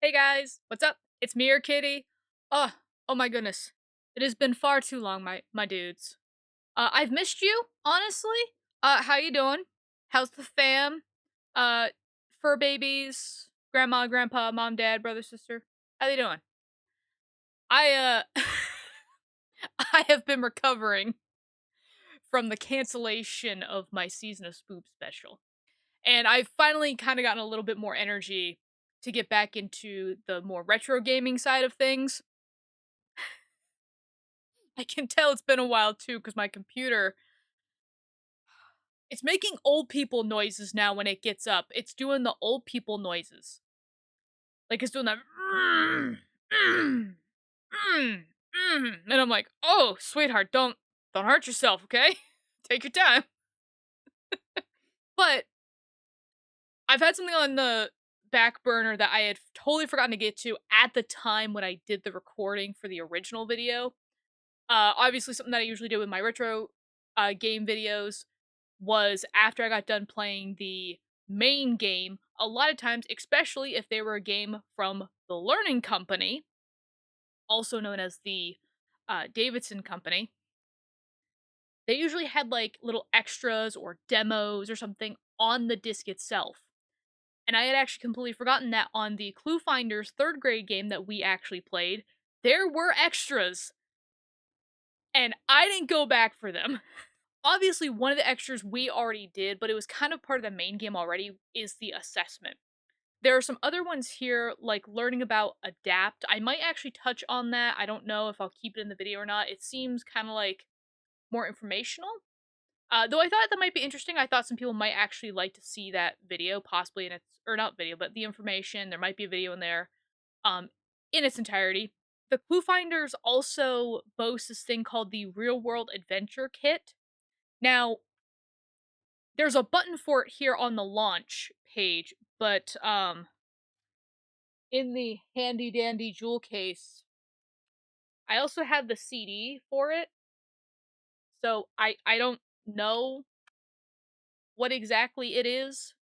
Hey guys, what's up? It's me, your kitty. Oh my goodness. It has been far too long, my dudes. I've missed you, honestly. How you doing? How's the fam? Uh, Fur babies, grandma, grandpa, mom, dad, brother, sister. How they doing? I I have been recovering from the cancellation of my Season of Spoop special. And I've finally kind of gotten a little bit more energy to get back into the more retro gaming side of things. I can tell it's been a while too, because my computer, it's making old people noises now when it gets up. It's doing the old people noises. Like it's doing that and I'm like, oh, sweetheart, don't hurt yourself, okay? Take your time. But I've had something on the back burner that I had totally forgotten to get to at the time when I did the recording for the original video. Obviously something that I usually do with my retro game videos was after I got done playing the main game, a lot of times, especially if they were a game from the Learning Company, also known as the Davidson Company, they usually had like little extras or demos or something on the disc itself. And I had actually completely forgotten that on the Cluefinders third grade game that we actually played, there were extras. And I didn't go back for them. Obviously, one of the extras we already did, but it was kind of part of the main game already, is the assessment. There are some other ones here, like learning about adapt. I might actually touch on that. I don't know if I'll keep it in the video or not. It seems kind of like more informational. Though I thought that might be interesting. I thought some people might actually like to see that video, possibly in its, or not video, but the information. There might be a video in there, um, in its entirety. The Cluefinders also boast this thing called the Real World Adventure Kit. Now, there's a button for it here on the launch page, but in the handy dandy jewel case, I also have the CD for it. So I don't know what exactly it is.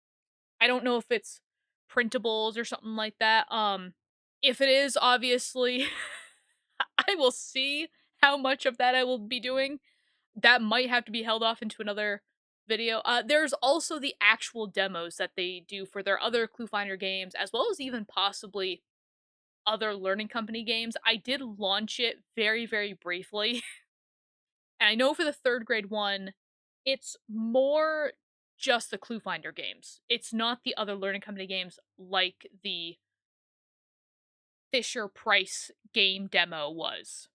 I don't know if it's printables or something like that. If it is, obviously I will see how much of that I will be doing. That might have to be held off into another video. There's also the actual demos that they do for their other Cluefinder games, as well as even possibly other Learning Company games. I did launch it very, very briefly. And I know for the third grade one, it's more just the Cluefinder games. It's not the other Learning Company games like the Fisher Price game demo was.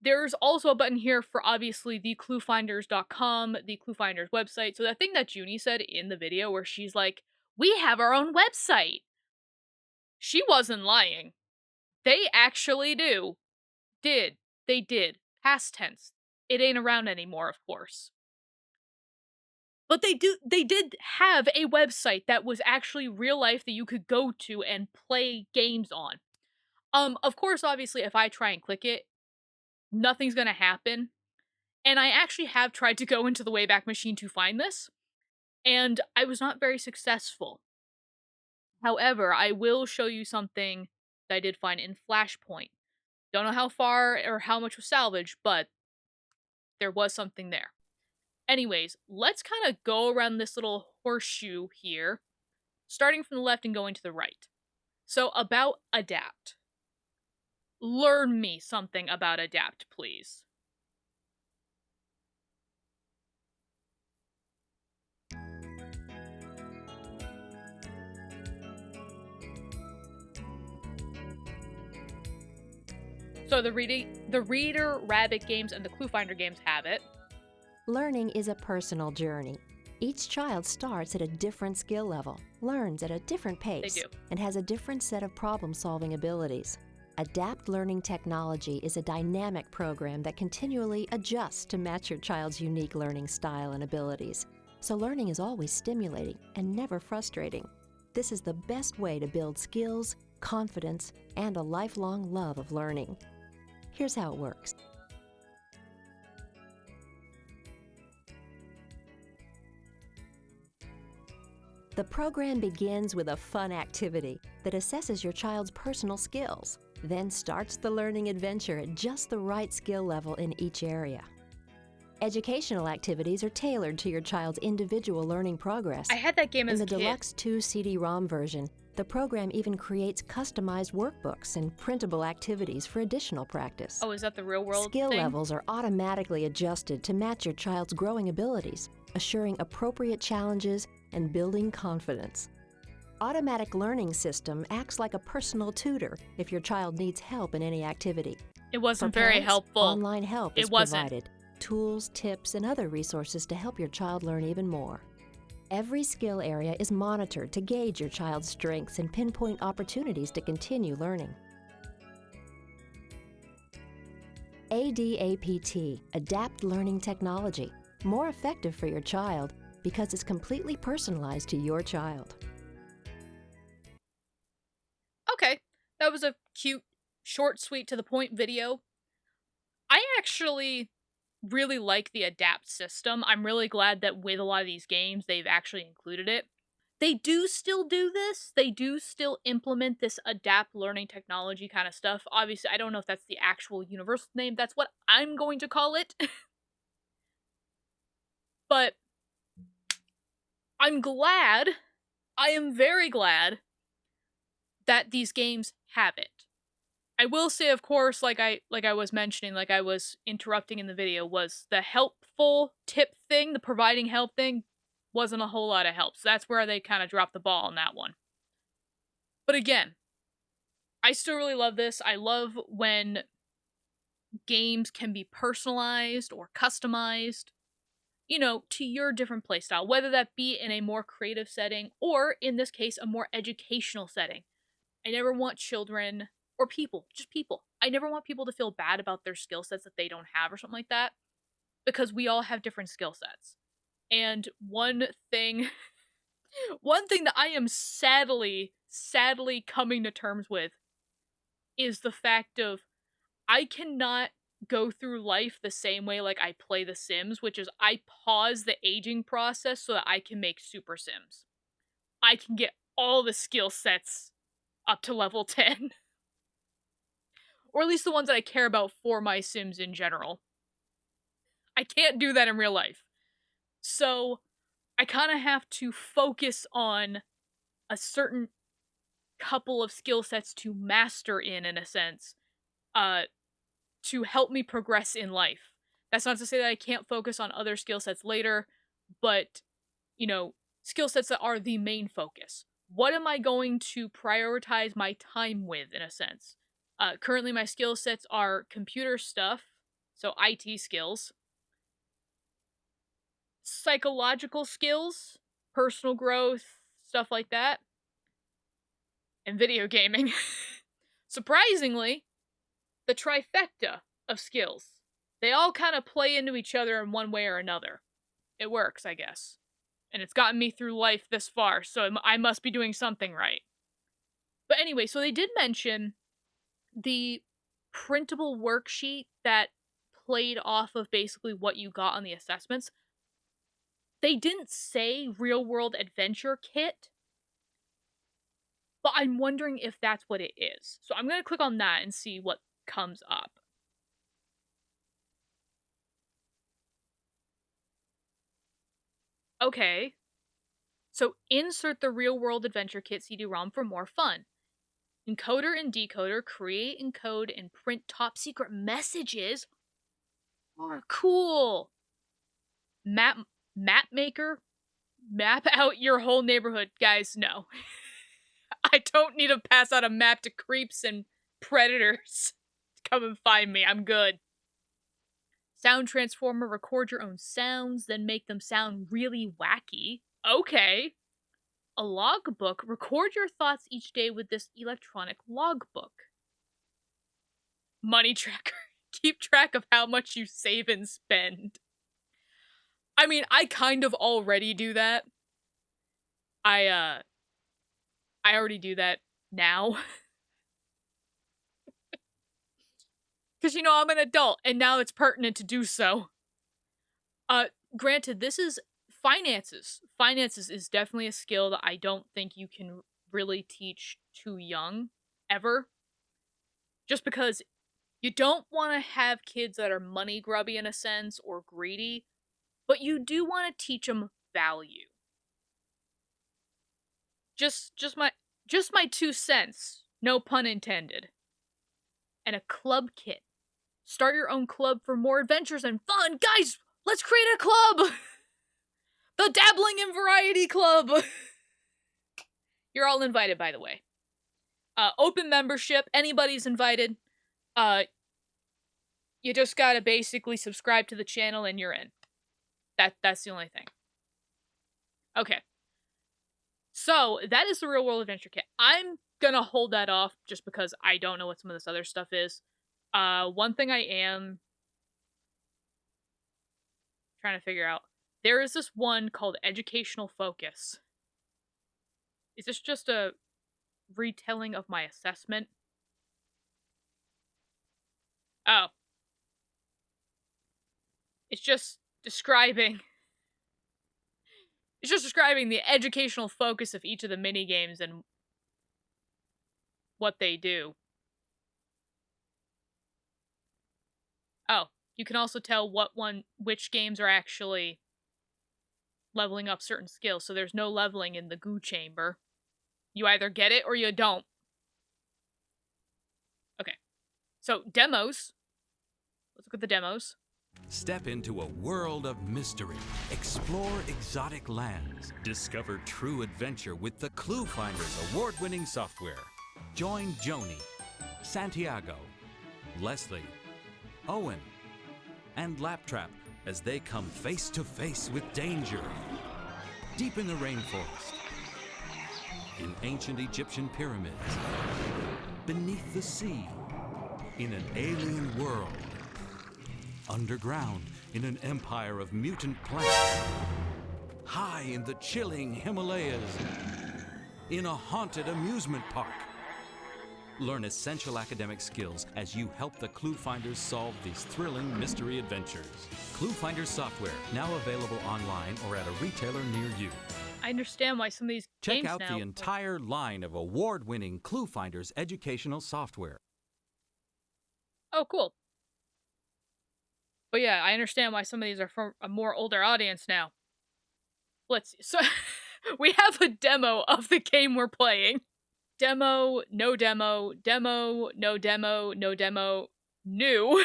There's also a button here for obviously the cluefinders.com, the Cluefinders website. So that thing that Junie said in the video where she's like, we have our own website. She wasn't lying. They actually do. Did. They did. Past tense. It ain't around anymore, of course. But they did have a website that was actually real life that you could go to and play games on. Of course, obviously, if I try and click it, nothing's gonna happen. And I actually have tried to go into the Wayback Machine to find this, and I was not very successful. However, I will show you something that I did find in Flashpoint. Don't know how far or how much was salvaged, but there was something there. Anyways, let's kind of go around this little horseshoe here, starting from the left and going to the right. So, about adapt. Learn me something about adapt, please. So the Reader Rabbit games and the Cluefinder games have it. Learning is a personal journey. Each child starts at a different skill level, learns at a different pace, They do. and has a different set of problem-solving abilities. Adapt Learning Technology is a dynamic program that continually adjusts to match your child's unique learning style and abilities. So learning is always stimulating and never frustrating. This is the best way to build skills, confidence, and a lifelong love of learning. Here's how it works. The program begins with a fun activity that assesses your child's personal skills, then starts the learning adventure at just the right skill level in each area. Educational activities are tailored to your child's individual learning progress. I had that game In as a the kid. Deluxe 2 CD-ROM version, the program even creates customized workbooks and printable activities for additional practice. Oh, is that the real world Skill thing? levels are automatically adjusted to match your child's growing abilities, assuring appropriate challenges and building confidence. Automatic Learning System acts like a personal tutor if your child needs help in any activity. It For wasn't very parents, helpful. online help is It wasn't. provided. Tools, tips, and other resources to help your child learn even more. Every skill area is monitored to gauge your child's strengths and pinpoint opportunities to continue learning. ADAPT, Adapt Learning Technology, more effective for your child because it's completely personalized to your child. Okay, that was a cute, short, sweet, to the point video. I actually really like the adapt system. I'm really glad that with a lot of these games, they've actually included it. They do still do this. They do still implement this adapt learning technology kind of stuff. Obviously, I don't know if that's the actual universal name. That's what I'm going to call it. But I'm glad, I am very glad that these games have it. I will say, of course, like I was mentioning, like I was interrupting in the video, was the helpful tip thing, the providing help thing, wasn't a whole lot of help. So that's where they kind of dropped the ball on that one. But again, I still really love this. I love when games can be personalized or customized, you know, to your different playstyle, whether that be in a more creative setting or, in this case, a more educational setting. I never want children or people, just people. I never want people to feel bad about their skill sets that they don't have or something like that, because we all have different skill sets. And one thing that I am sadly coming to terms with is the fact of I cannot go through life the same way like I play The Sims, which is I pause the aging process so that I can make Super Sims. I can get all the skill sets up to level 10. Or at least the ones that I care about for my Sims in general. I can't do that in real life. So I kind of have to focus on a certain couple of skill sets to master in a sense, uh, to help me progress in life. That's not to say that I can't focus on other skill sets later, but, you know, skill sets that are the main focus. What am I going to prioritize my time with, in a sense? Currently, my skill sets are computer stuff, so IT skills, psychological skills, personal growth, stuff like that, and video gaming. Surprisingly, the trifecta of skills. They all kind of play into each other in one way or another. It works, I guess. And it's gotten me through life this far, so I must be doing something right. But anyway, so they did mention the printable worksheet that played off of basically what you got on the assessments. They didn't say real world adventure kit, but I'm wondering if that's what it is. So I'm going to click on that and see what comes up. Okay. So insert the real world adventure kit CD-ROM for more fun. Encoder and Decoder create, encode, and print top secret messages. Oh, cool. Map maker, map out your whole neighborhood. Guys, no. I don't need to pass out a map to creeps and predators to come and find me. I'm good. Sound transformer, record your own sounds, then make them sound really wacky. Okay. A logbook, record your thoughts each day with this electronic logbook. Money tracker, keep track of how much you save and spend. I mean, I kind of already do that. I already do that now. Because, you know, I'm an adult, and now it's pertinent to do so. Uh, Granted, this is finances. Finances is definitely a skill that I don't think you can really teach too young, ever. Just because you don't want to have kids that are money grubby in a sense or greedy, but you do want to teach them value. Just my 2 cents. No pun intended. And a club kit. Start your own club for more adventures and fun. Guys, let's create a club. The Dabbling in Variety Club. You're all invited, by the way. Open membership. Anybody's invited. You just gotta basically subscribe to the channel and you're in. That's the only thing. Okay. So, that is the Real World Adventure Kit. I'm gonna hold that off just because I don't know what some of this other stuff is. One thing I am trying to figure out. There is this one called Educational Focus. Is this just a retelling of my assessment? Oh. It's just describing the educational focus of each of the mini games and what they do. Oh, you can also tell which games are actually leveling up certain skills, so there's no leveling in the goo chamber. You either get it or you don't. Okay. So, demos. Let's look at the demos. Step into a world of mystery. Explore exotic lands. Discover true adventure with the Cluefinders award-winning software. Join Joni, Santiago, Leslie, Owen, and Laptrap as they come face to face with danger. Deep in the rainforest, in ancient Egyptian pyramids, beneath the sea, in an alien world, underground in an empire of mutant plants, high in the chilling Himalayas, in a haunted amusement park. Learn essential academic skills as you help the Cluefinders solve these thrilling mystery adventures. Cluefinders software, now available online or at a retailer near you. I understand why some of these Check games out now, the entire line of award-winning Cluefinders educational software. Oh, cool. But yeah, I understand why some of these are for a more older audience now. Let's see. So, we have a demo of the game we're playing. Demo, no demo, demo, no demo, no demo, new.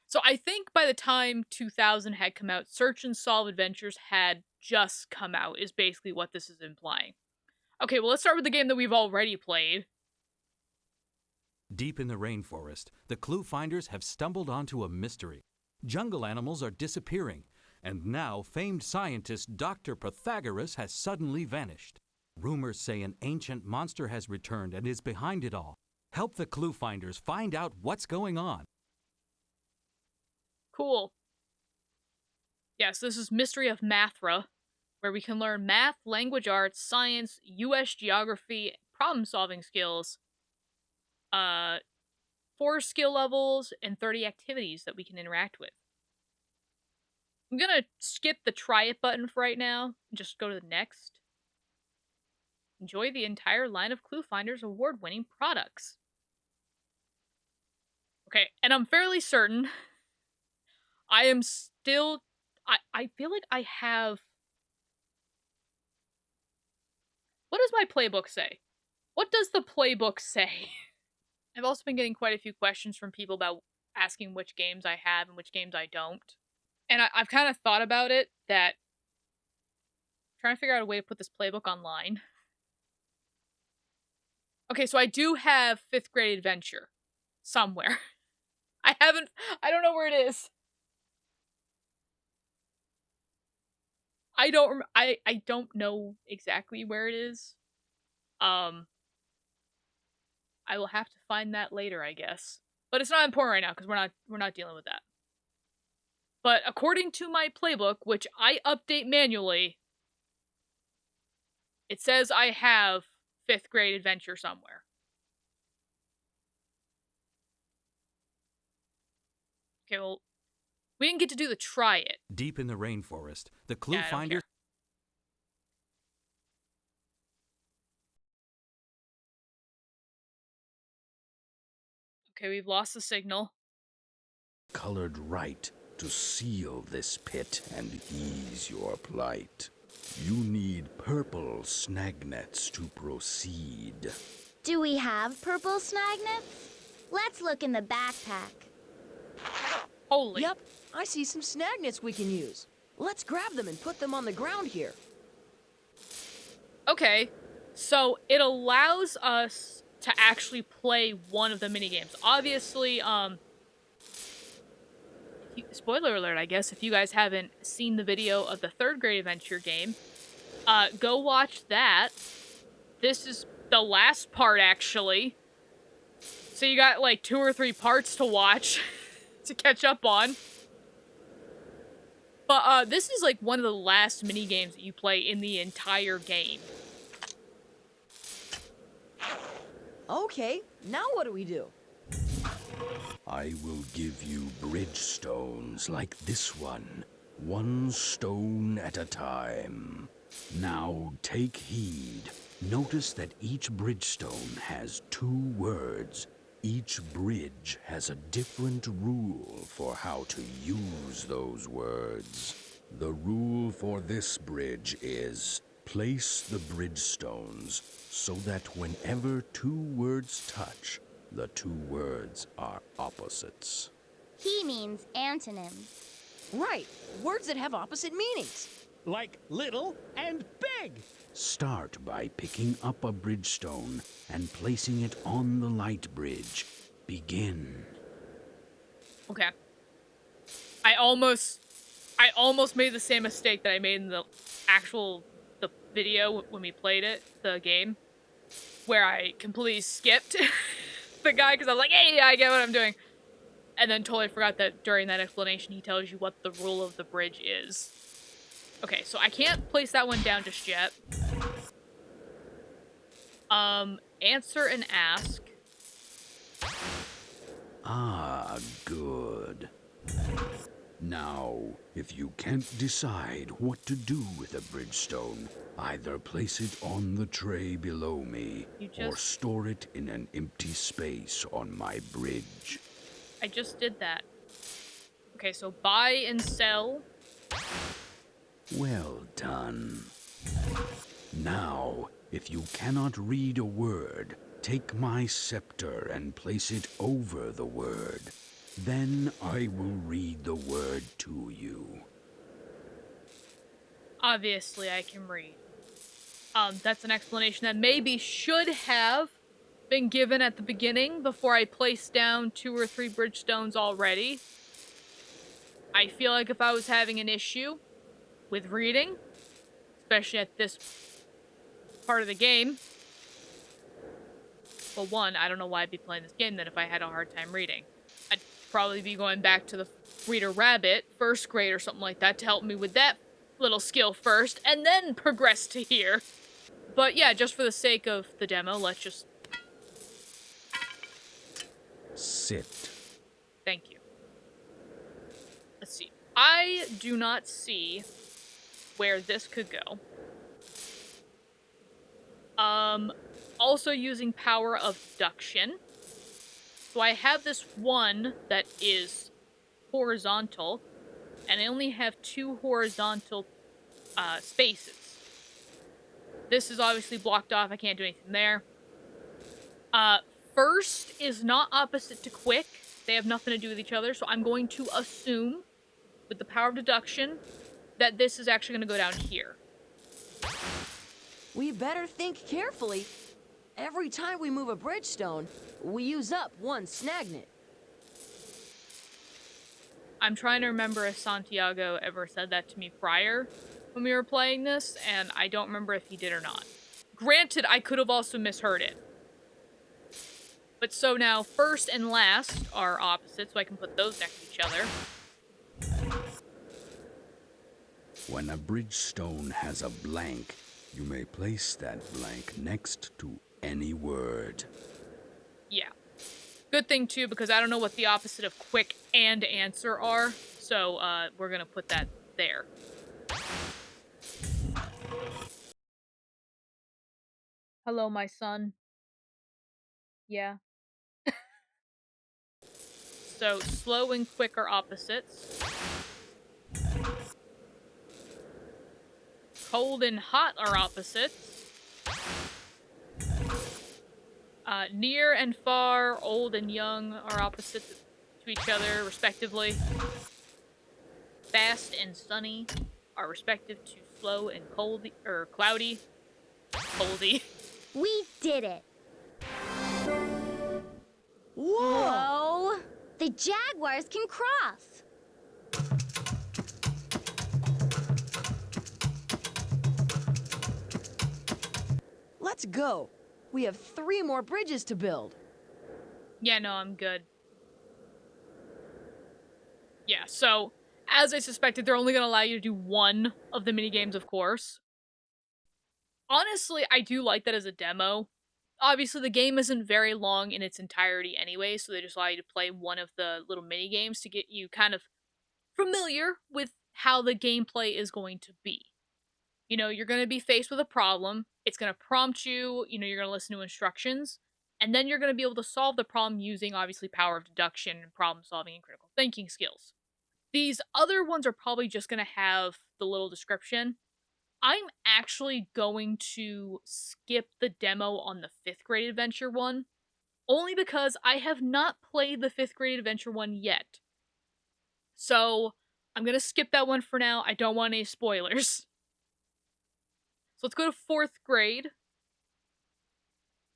So I think by the time 2000 had come out, Search and Solve Adventures had just come out, is basically what this is implying. Okay, well, let's start with the game that we've already played. Deep in the rainforest, the Cluefinders have stumbled onto a mystery. Jungle animals are disappearing, and now famed scientist Dr. Pythagoras has suddenly vanished. Rumors say an ancient monster has returned and is behind it all. Help the Cluefinders find out what's going on. Cool. Yes, this is Mystery of Mathra, where we can learn math, language arts, science, US geography, problem-solving skills, 4 skill levels, and 30 activities that we can interact with. I'm gonna skip the try it button for right now, and just go to the next. Enjoy the entire line of Cluefinders award-winning products. Okay, and I'm fairly certain I am still... I feel like I have... What does my playbook say? What does the playbook say? I've also been getting quite a few questions from people about asking which games I have and which games I don't. And I've kind of thought about it, that I'm trying to figure out a way to put this playbook online. Okay, so I do have 5th grade adventure somewhere. I don't know where it is. I don't know exactly where it is. I will have to find that later, I guess. But it's not important right now because we're not dealing with that. But according to my playbook, which I update manually, it says I have 5th grade adventure somewhere. Okay, well, We didn't get to do the try it. Deep in the rainforest, the Yeah, I don't Cluefinders. care. Okay, we've lost the signal. Colored right to seal this pit and ease your plight. You need purple snagnets to proceed. Do we have purple snagnets? Let's look in the backpack. Holy. Yep, I see some snagnets we can use. Let's grab them and put them on the ground here. Okay, so it allows us to actually play one of the minigames. Obviously, spoiler alert, I guess, if you guys haven't seen the video of the 3rd grade adventure game, go watch that. This is the last part, actually. So you got, like, 2 or 3 parts to watch to catch up on. But, this is, like, one of the last minigames that you play in the entire game. Okay, now what do we do? I will give you bridgestones like this one stone at a time. Now take heed. Notice that each bridgestone has 2 words. Each bridge has a different rule for how to use those words. The rule for this bridge is place the bridgestones so that whenever 2 words touch, the 2 words are opposites. He means antonyms. Right, words that have opposite meanings. Like little and big. Start by picking up a bridgestone and placing it on the light bridge. Begin. Okay. I almost made the same mistake that I made in the video when we played it, the game, where I completely skipped the guy because I was like, hey, I get what I'm doing. And then totally forgot that during that explanation, he tells you what the rule of the bridge is. Okay, so I can't place that one down just yet. Answer and ask. Ah, good. Now, if you can't decide what to do with a bridgestone, either place it on the tray below me or store it in an empty space on my bridge. I just did that. Okay, so buy and sell. Well done. Now, if you cannot read a word, take my scepter and place it over the word. Then I will read the word to you. Obviously, I can read. That's an explanation that maybe should have been given at the beginning before I placed down 2 or 3 bridgestones already. I feel like if I was having an issue with reading, especially at this part of the game, well, one, I don't know why I'd be playing this game then if I had a hard time reading. I'd probably be going back to the Reader Rabbit, 1st grade or something like that, to help me with that little skill first, and then progress to here. But yeah, just for the sake of the demo, let's just... Sit. Thank you. Let's see. I do not see where this could go. Also using power of deduction. So I have this one that is horizontal, and I only have 2 horizontal spaces. This is obviously blocked off. I can't do anything there. First is not opposite to quick. They have nothing to do with each other, so I'm going to assume, with the power of deduction, that this is actually going to go down here. We better think carefully. Every time we move a bridgestone, we use up 1 snagnet. I'm trying to remember if Santiago ever said that to me prior when we were playing this, and I don't remember if he did or not. Granted, I could have also misheard it. But so now, first and last are opposite, so I can put those next to each other. When a bridgestone has a blank, you may place that blank next to any word. Yeah. Good thing, too, because I don't know what the opposite of quick and answer are, so So, we're gonna put that there. Hello, my son. Yeah. So, slow and quick are opposites. Cold and hot are opposites. Near and far, old and young are opposites to each other, respectively. Fast and sunny are respective to slow and coldy, or cloudy. Coldy. We did it. Whoa! Whoa! The jaguars can cross. Let's go. We have 3 more bridges to build. Yeah, no, I'm good. Yeah, so, as I suspected, they're only going to allow you to do one of the minigames, of course. Honestly, I do like that as a demo. Obviously, the game isn't very long in its entirety anyway, so they just allow you to play one of the little minigames to get you kind of familiar with how the gameplay is going to be. You know, you're going to be faced with a problem, it's going to prompt you, you know, you're going to listen to instructions, and then you're going to be able to solve the problem using, obviously, power of deduction and problem solving and critical thinking skills. These other ones are probably just going to have the little description. I'm actually going to skip the demo on the 5th grade adventure one, only because I have not played the 5th grade adventure one yet. So, I'm going to skip that one for now. I don't want any spoilers. So let's go to 4th grade to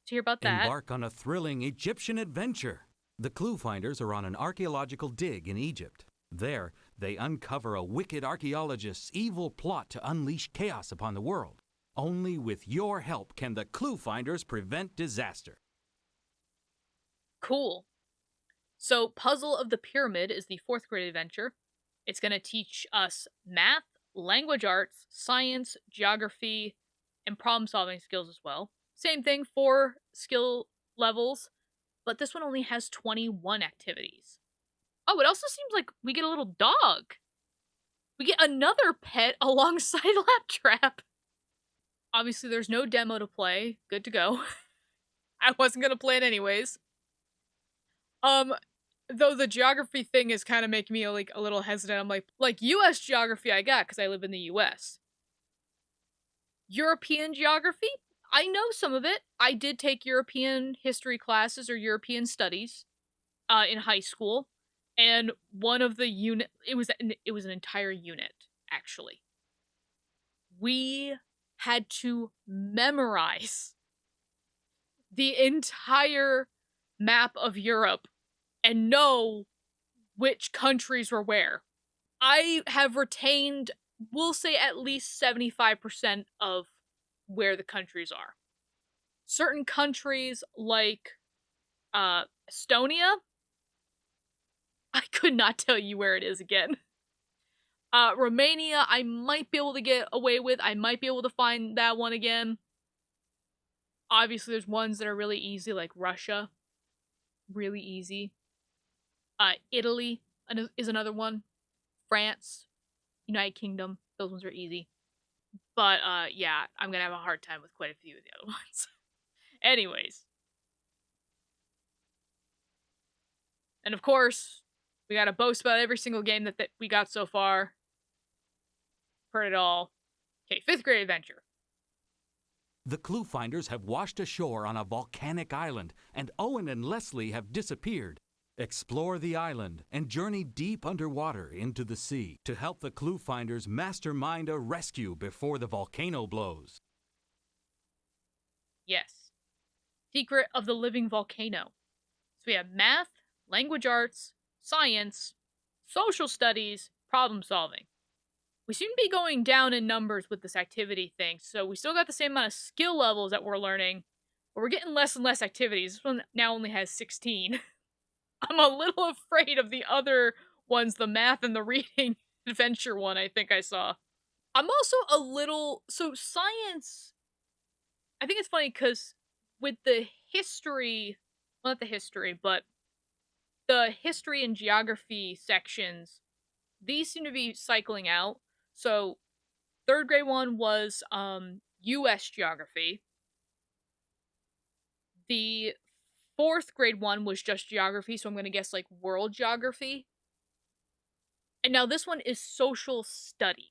hear about that. Embark on a thrilling Egyptian adventure. The Cluefinders are on an archaeological dig in Egypt. There, they uncover a wicked archaeologist's evil plot to unleash chaos upon the world. Only with your help can the Cluefinders prevent disaster. Cool. So, Puzzle of the Pyramid is the 4th grade adventure. It's going to teach us math, language arts, science, geography, and problem solving skills as well. Same thing, 4 skill levels, but this one only has 21 activities. Oh, it also seems like we get a little dog. We get another pet alongside Laptrap. Obviously, there's no demo to play. Good to go. I wasn't gonna play it anyways. Though the geography thing is kind of making me like a little hesitant. I'm like U.S. geography I got because I live in the U.S. European geography, I know some of it. I did take European history classes or European studies in high school, and one of the unit it was an entire unit actually. We had to memorize the entire map of Europe and know which countries were where. I have retained, we'll say, at least 75% of where the countries are. Certain countries like Estonia, I could not tell you where it is again. Romania, I might be able to get away with. I might be able to find that one again. Obviously, there's ones that are really easy, like Russia. Really easy. Italy is another one. France, United Kingdom, those ones are easy. But, yeah, I'm gonna have a hard time with quite a few of the other ones. Anyways. And of course, we gotta boast about every single game that we got so far. Heard it all. Okay, 5th grade adventure. The Cluefinders have washed ashore on a volcanic island, and Owen and Leslie have disappeared. Explore the island and journey deep underwater into the sea to help the Cluefinders mastermind a rescue before the volcano blows. Yes. Secret of the Living Volcano. So we have math, language arts, science, social studies, problem solving. We seem to be going down in numbers with this activity thing, so we still got the same amount of skill levels that we're learning, but we're getting less and less activities. This one now only has 16. I'm a little afraid of the other ones, the math and the reading adventure one I think I saw. I'm also a little... So science... I think it's funny because with the history... Well, not the history, but the history and geography sections, these seem to be cycling out. So, 3rd grade one was US geography. The 4th grade one was just geography, so I'm going to guess like world geography. And now this one is social studies.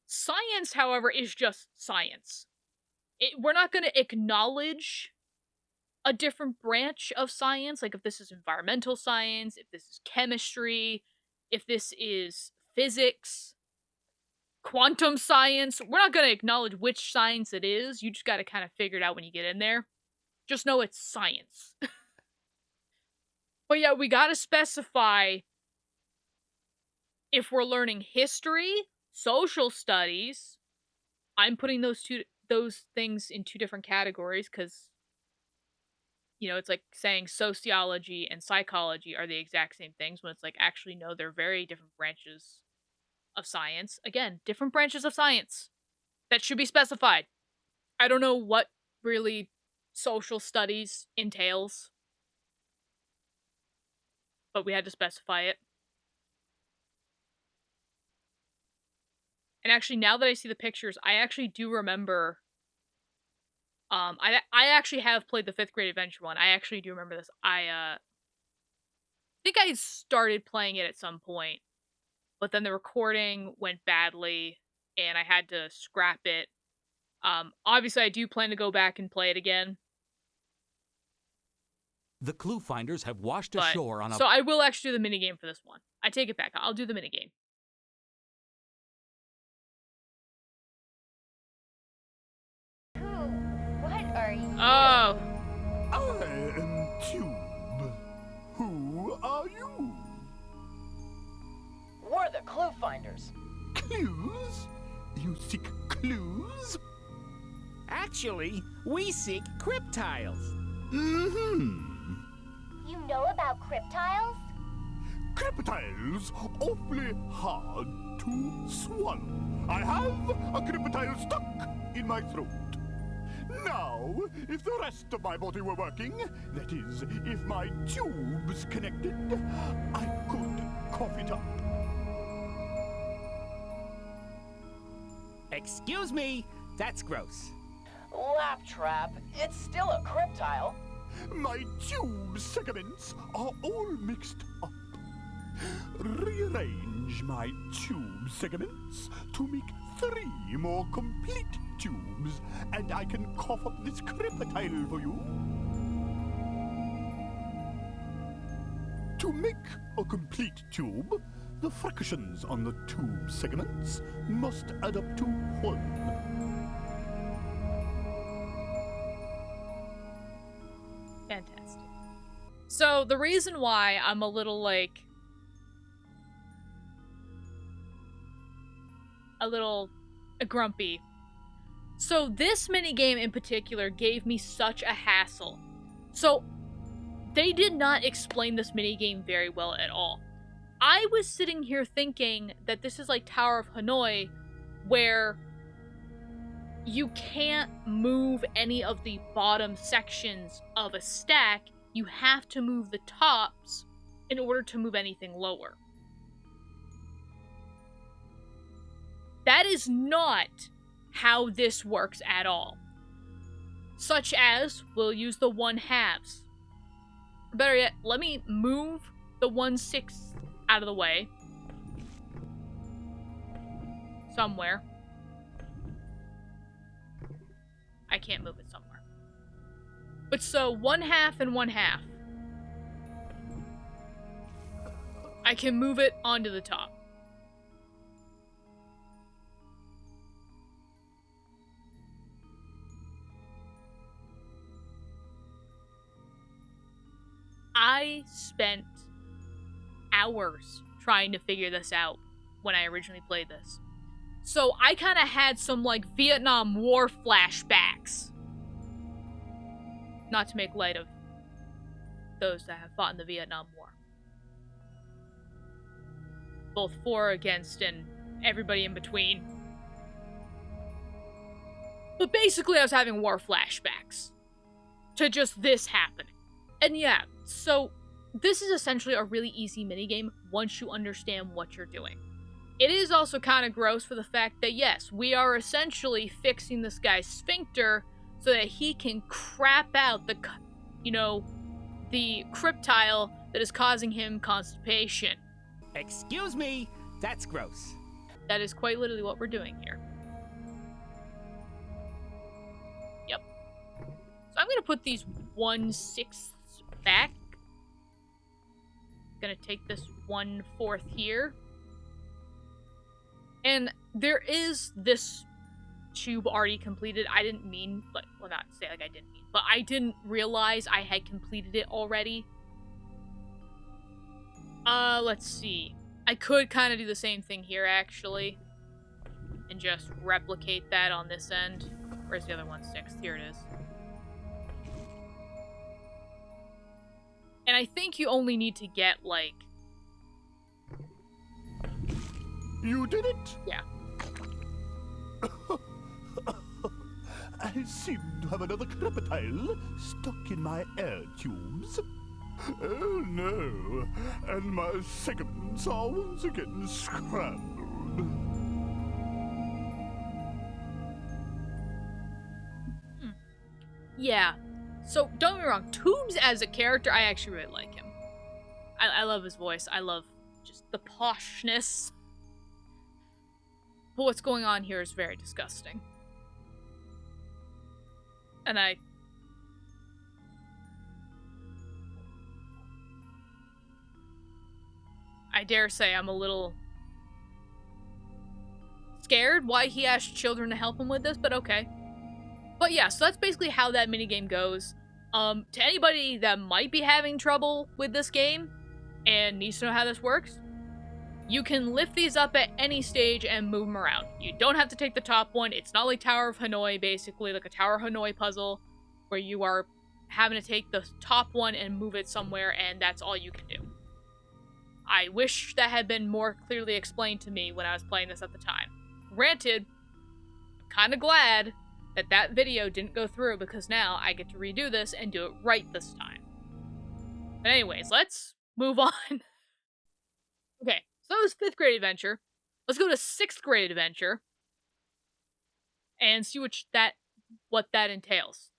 Science, however, is just science. We're not going to acknowledge a different branch of science, like if this is environmental science, if this is chemistry, if this is physics, quantum science. We're not going to acknowledge which science it is. You just got to kind of figure it out when you get in there. Just know it's science. But yeah, we got to specify if we're learning history, social studies. I'm putting those things in 2 different categories because, you know, it's like saying sociology and psychology are the exact same things when it's like, actually, no, they're very different branches of science. Again, different branches of science that should be specified. I don't know what really social studies entails, but we had to specify it. And actually, now that I see the pictures, I actually do remember. I actually have played the 5th grade adventure one. I actually do remember this. I think I started playing it at some point, but then the recording went badly, and I had to scrap it. Obviously, I do plan to go back and play it again. The Cluefinders have washed But, ashore on a... so I will actually do the minigame for this one. I take it back. I'll do the minigame. What are you? Oh. I am Tube. Who are you? We're the Cluefinders. Clues? You seek clues? Actually, we seek cryptiles. Mm-hmm. You know about cryptiles? Cryptiles awfully hard to swallow. I have a cryptile stuck in my throat. Now, if the rest of my body were working, that is, if my tubes connected, I could cough it up. Excuse me, that's gross. Laptrap, it's still a cryptile. My tube segments are all mixed up. Rearrange my tube segments to make 3 more complete tubes, and I can cough up this cryptile for you. To make a complete tube, the fractions on the tube segments must add up to 1. Fantastic. So, the reason why I'm a little, like... a little grumpy. So, this minigame in particular gave me such a hassle. So, they did not explain this minigame very well at all. I was sitting here thinking that this is like Tower of Hanoi, where you can't move any of the bottom sections of a stack. You have to move the tops in order to move anything lower. That is not how this works at all. Such as, we'll use the 1/2s. Better yet, let me move the 1/6 out of the way. Somewhere. I can't move it somewhere. But so, 1/2 and 1/2. I can move it onto the top. I spent hours trying to figure this out when I originally played this. So I kind of had some, like, Vietnam War flashbacks. Not to make light of those that have fought in the Vietnam War. Both for, against, and everybody in between. But basically I was having war flashbacks to just this happening. And yeah, so this is essentially a really easy minigame once you understand what you're doing. It is also kind of gross for the fact that, yes, we are essentially fixing this guy's sphincter so that he can crap out the, the cryptile that is causing him constipation. Excuse me, that's gross. That is quite literally what we're doing here. Yep. So I'm going to put these 1/6 back. Gonna take this 1/4 here. And there is this tube already completed. I didn't mean, well, not to say like I didn't mean, but I didn't realize I had completed it already. Let's see. I could kind of do the same thing here, actually. And just replicate that on this end. Where's the other 1/6? Here it is. And I think you only need to get, like... You did it? Yeah. I seem to have another crepitile stuck in my air tubes. Oh no, and my segments are once again scrambled. Yeah. So, don't get me wrong, Tubes as a character, I actually really like him. I love his voice. I love just the poshness. But what's going on here is very disgusting. And I dare say I'm a little scared why he asked children to help him with this, but okay. But yeah, so that's basically how that minigame goes. To anybody that might be having trouble with this game and needs to know how this works, you can lift these up at any stage and move them around. You don't have to take the top one. It's not like Tower of Hanoi, basically, like a Tower of Hanoi puzzle, where you are having to take the top one and move it somewhere, and that's all you can do. I wish that had been more clearly explained to me when I was playing this at the time. Granted, I'm kind of glad that that video didn't go through, because now I get to redo this and do it right this time. But anyways, let's move on. Okay, so that was 5th grade adventure. Let's go to 6th grade adventure and see what that entails.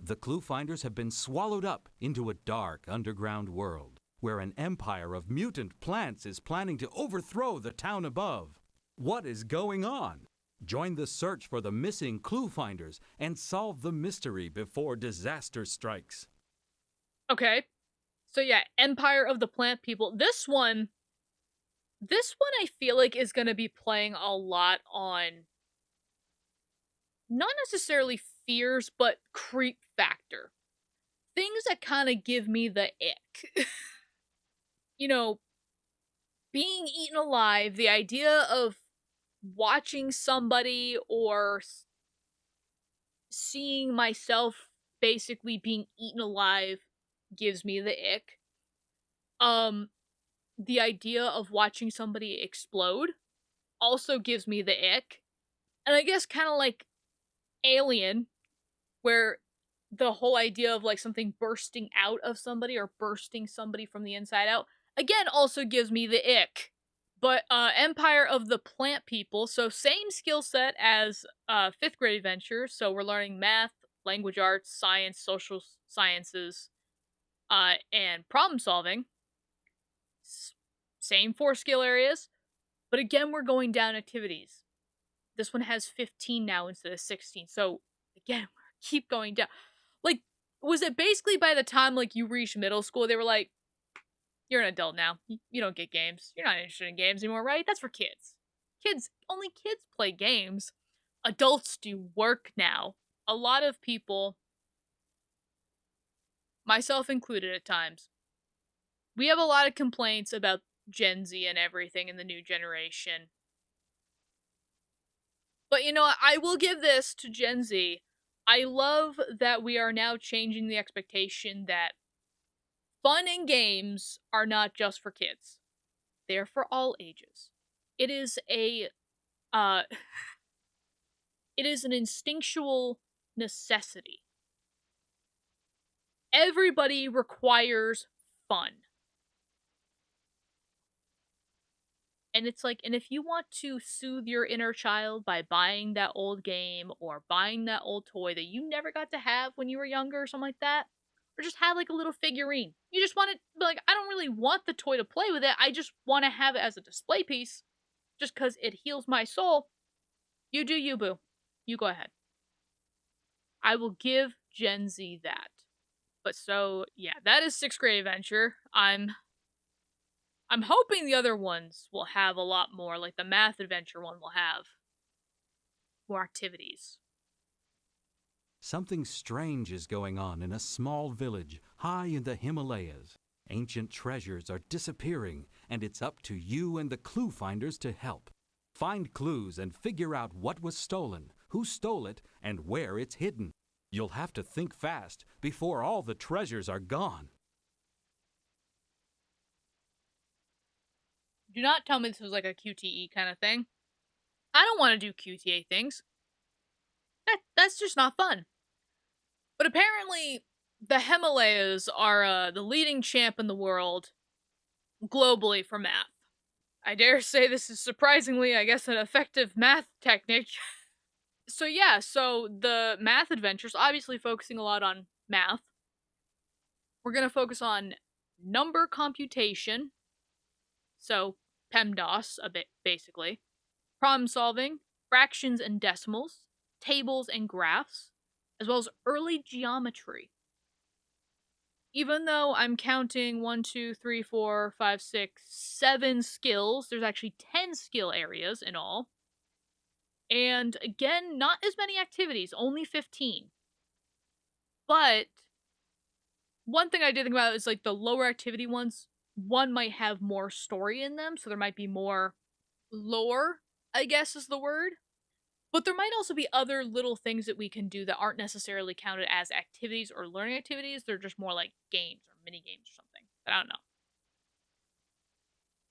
The Cluefinders have been swallowed up into a dark underground world, where an empire of mutant plants is planning to overthrow the town above. What is going on? Join the search for the missing Cluefinders and solve the mystery before disaster strikes. Okay. So yeah, Empire of the Plant People. This one I feel like is going to be playing a lot on not necessarily fears, but creep factor. Things that kind of give me the ick. Being eaten alive, the idea of watching somebody or seeing myself basically being eaten alive gives me the ick. The idea of watching somebody explode also gives me the ick. And I guess kind of like Alien, where the whole idea of like something bursting out of somebody or bursting somebody from the inside out, again, also gives me the ick. But Empire of the Plant People, so same skill set as 5th grade adventure. So we're learning math, language arts, science, social sciences, and problem solving. Same 4 skill areas, but again, we're going down activities. This one has 15 now instead of 16. So again, keep going down. Like, was it basically by the time like you reached middle school, they were like, you're an adult now. You don't get games. You're not interested in games anymore, right? That's for kids. Only kids play games. Adults do work now. A lot of people, myself included at times, we have a lot of complaints about Gen Z and everything in the new generation. But you know what? I will give this to Gen Z. I love that we are now changing the expectation that fun and games are not just for kids. They're for all ages. It is it is an instinctual necessity Everybody requires fun. And it's like, and if you want to soothe your inner child by buying that old game or buying that old toy that you never got to have when you were younger or something like that, or just have like a little figurine. You just want it, like, I don't really want the toy to play with it. I just want to have it as a display piece just because it heals my soul. You do you, boo. You go ahead. I will give Gen Z that. But so, yeah, that is 6th grade adventure. I'm hoping the other ones will have a lot more, like the math adventure one will have more activities. Something strange is going on in a small village high in the Himalayas. Ancient treasures are disappearing, and it's up to you and the Cluefinders to help. Find clues and figure out what was stolen, who stole it, and where it's hidden. You'll have to think fast before all the treasures are gone. Do not tell me this was like a QTE kind of thing. I don't want to do QTA things. That's just not fun. But apparently, the Himalayas are the leading champ in the world globally for math. I dare say this is surprisingly, I guess, an effective math technique. So yeah, so the math adventures, obviously focusing a lot on math. We're going to focus on number computation, so PEMDAS a bit, basically. Problem solving, fractions and decimals, tables and graphs, as well as early geometry. Even though I'm counting 1, 2, 3, 4, 5, 6, 7 skills, there's actually 10 skill areas in all. And again, not as many activities, only 15. But one thing I did think about is like the lower activity ones, one might have more story in them, so there might be more lore, I guess is the word. But there might also be other little things that we can do that aren't necessarily counted as activities or learning activities. They're just more like games or mini games or something. But I don't know.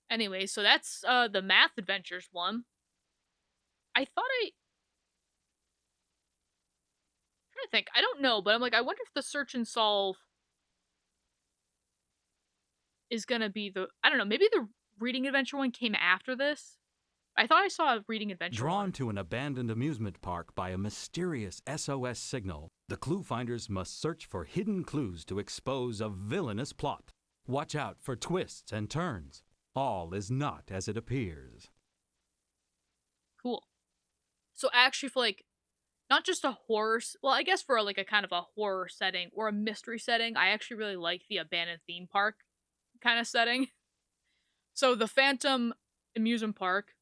Anyway, so that's the math adventures one. I thought I'm trying to think. I don't know, but I'm like, I wonder if the search and solve is gonna be the, I don't know, maybe the reading adventure one came after this. I thought I saw a reading adventure Drawn one. to an abandoned amusement park by a mysterious SOS signal, the Cluefinders must search for hidden clues to expose a villainous plot. Watch out for twists and turns. All is not as it appears. Cool. So actually for like, not just a horror, well, I guess for like a kind of a horror setting or a mystery setting, I actually really like the abandoned theme park kind of setting. So the Phantom Amusement Park,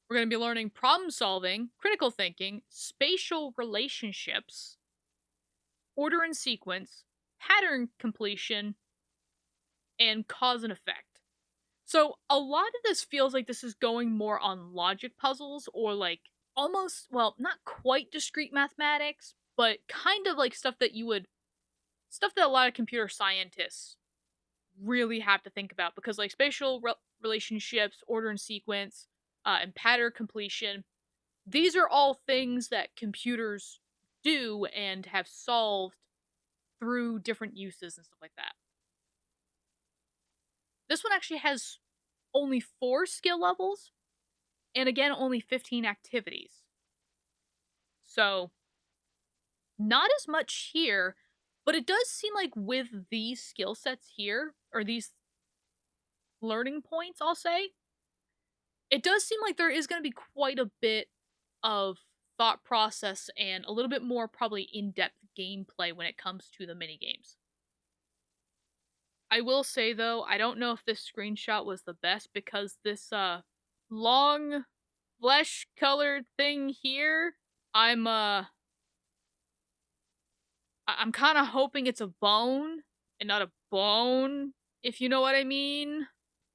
we're going to be learning problem solving, critical thinking, spatial relationships, order and sequence, pattern completion, and cause and effect. So a lot of this feels like this is going more on logic puzzles or like almost, well, not quite discrete mathematics, but kind of like stuff that a lot of computer scientists really have to think about because like spatial relationships, order and sequence, and pattern completion, these are all things that computers do and have solved through different uses and stuff like that. This one actually has only 4 skill levels, and again, only 15 activities. So, not as much here, but it does seem like with these skill sets here, or these learning points, I'll say, it does seem like there is going to be quite a bit of thought process and a little bit more probably in-depth gameplay when it comes to the minigames. I will say though, I don't know if this screenshot was the best because this long flesh colored thing here, I'm kind of hoping it's a bone and not a bone, if you know what I mean.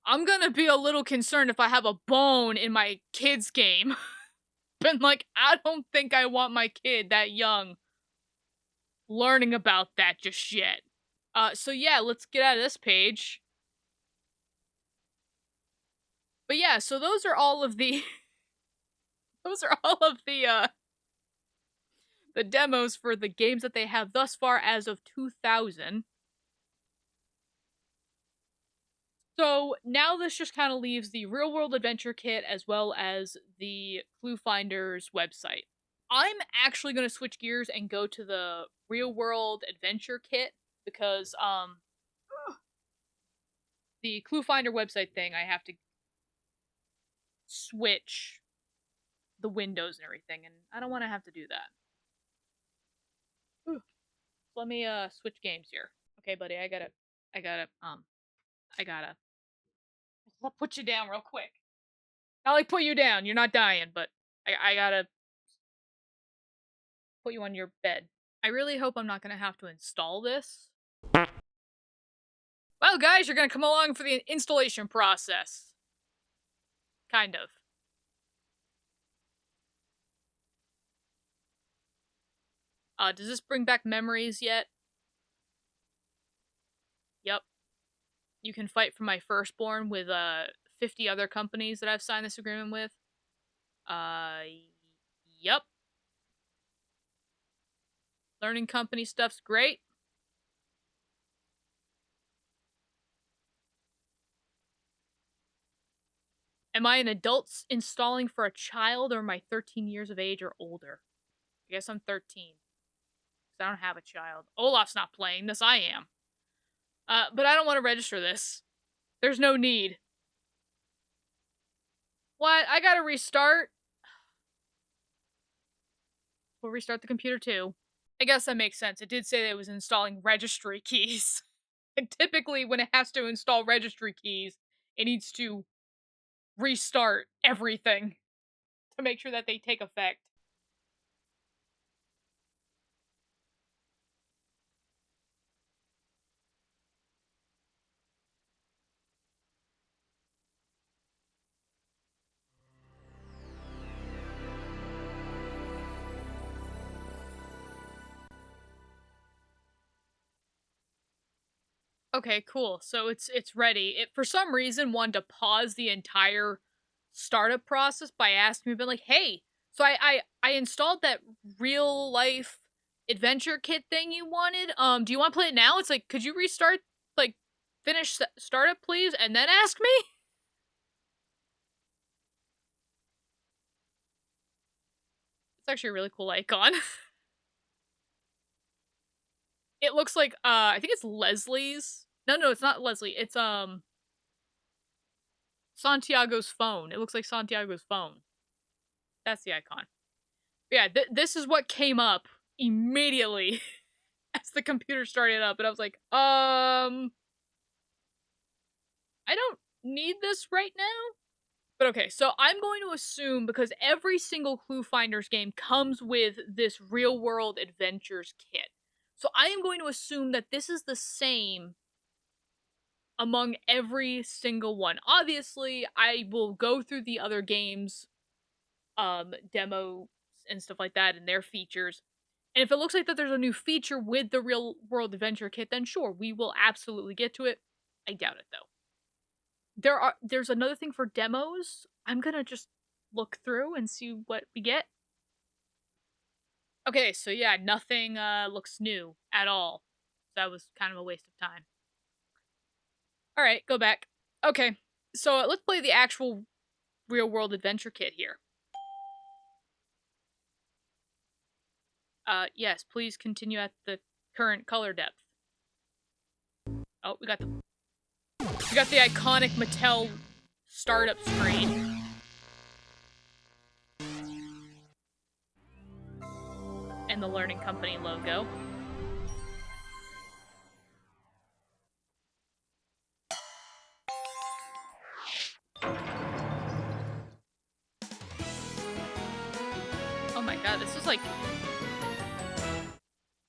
I'm gonna be a little concerned if I have a bone in my kid's game. But like, I don't think I want my kid that young learning about that just yet. So yeah, let's get out of this page. But yeah, so those are all of the the demos for the games that they have thus far as of 2000. So now this just kind of leaves the real world adventure kit as well as the Cluefinders website. I'm actually going to switch gears and go to the real world adventure kit because the Cluefinder website thing I have to switch the windows and everything, and I don't want to have to do that. Whew. Let me switch games here. Okay, buddy, I gotta I'll put you down real quick. Not like put you down, you're not dying, but I gotta put you on your bed. I really hope I'm not gonna have to install this. Well, guys, you're gonna come along for the installation process. Kind of. Does this bring back memories yet? Yep. You can fight for my firstborn with 50 other companies that I've signed this agreement with. Yep. Learning company stuff's great. Am I an adult installing for a child, or am I 13 years of age or older? I guess I'm 13. Because I don't have a child. Olaf's not playing this, I am. But I don't want to register this. There's no need. What? I gotta restart? We'll restart the computer too. I guess that makes sense. It did say that it was installing registry keys. And typically when it has to install registry keys, it needs to restart everything to make sure that they take effect. Okay, cool. So it's ready. It for some reason wanted to pause the entire startup process by asking me, but like, hey, so I installed that real life adventure kit thing you wanted. Do you want to play it now? It's like, could you restart, like, finish startup, please, and then ask me? It's actually a really cool icon. It looks like I think it's Leslie's. No, it's not Leslie. It's Santiago's phone. It looks like Santiago's phone. That's the icon. But yeah, this is what came up immediately as the computer started up, and I was like, I don't need this right now. But okay, so I'm going to assume, because every single Clue Finders game comes with this real world adventures kit. So I am going to assume that this is the same among every single one. Obviously, I will go through the other games, demos and stuff like that and their features. And if it looks like that there's a new feature with the real world adventure kit, then sure, we will absolutely get to it. I doubt it though. There's another thing for demos. I'm gonna just look through and see what we get. Okay, so yeah, nothing looks new at all. That was kind of a waste of time. Alright, go back. Okay, so let's play the actual real world adventure kit here. Yes, please continue at the current color depth. Oh, we got the iconic Mattel startup screen. And the Learning Company logo. Oh my god, this is like...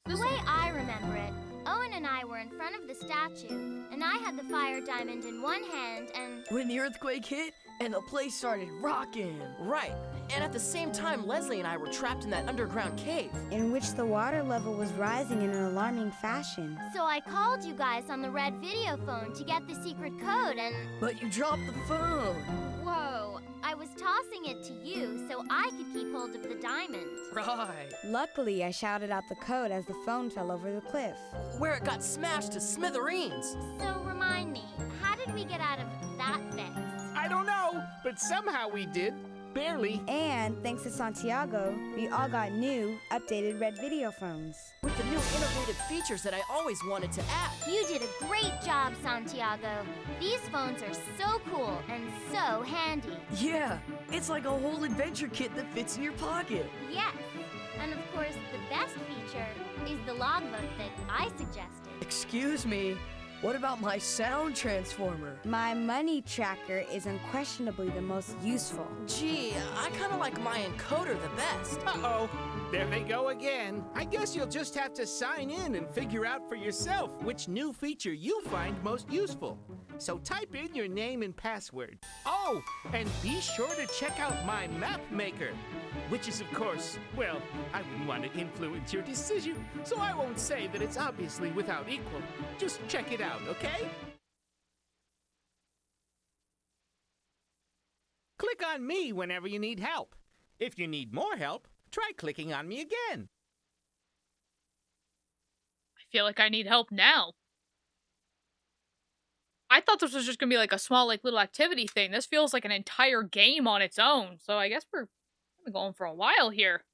The way I remember it, Owen and I were in front of the statue, and I had the fire diamond in one hand and... When the earthquake hit and the place started rocking. Right. And at the same time, Leslie and I were trapped in that underground cave. In which the water level was rising in an alarming fashion. So I called you guys on the red video phone to get the secret code and... But you dropped the phone. Whoa, I was tossing it to you so I could keep hold of the diamond. Right. Luckily, I shouted out the code as the phone fell over the cliff. Where it got smashed to smithereens. So remind me, how did did we get out of that fix? I don't know, but somehow we did. Barely. And thanks to Santiago, we all got new, updated red video phones. With the new innovative features that I always wanted to add. You did a great job, Santiago. These phones are so cool and so handy. Yeah, it's like a whole adventure kit that fits in your pocket. Yes. And of course, the best feature is the logbook that I suggested. Excuse me, what about my sound transformer? My money tracker is unquestionably the most useful. Gee, I kind of like my encoder the best. Uh-oh, there they go again. I guess you'll just have to sign in and figure out for yourself which new feature you find most useful. So type in your name and password. Oh, and be sure to check out my map maker, which is, of course, well, I wouldn't want to influence your decision, so I won't say that it's obviously without equal. Just check it out, okay? Click on me whenever you need help. If you need more help, try clicking on me again. I feel like I need help now. I thought this was just gonna be like a small, like, little activity thing. This feels like an entire game on its own. So I guess we're going for a while here.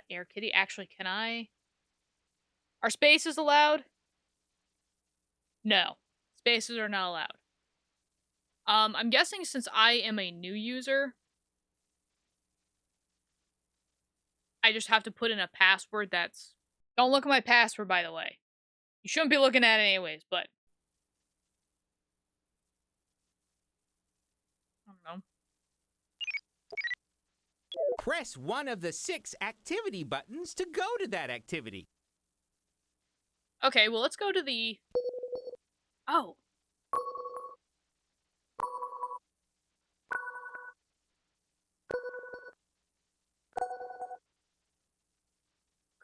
Air Kitty. Actually, can I? Are spaces allowed? No. Spaces are not allowed. I'm guessing since I am a new user, I just have to put in a password that's... Don't look at my password, by the way. You shouldn't be looking at it anyways, but... I don't know. Press one of the 6 activity buttons to go to that activity. Okay, well, let's go to the... Oh.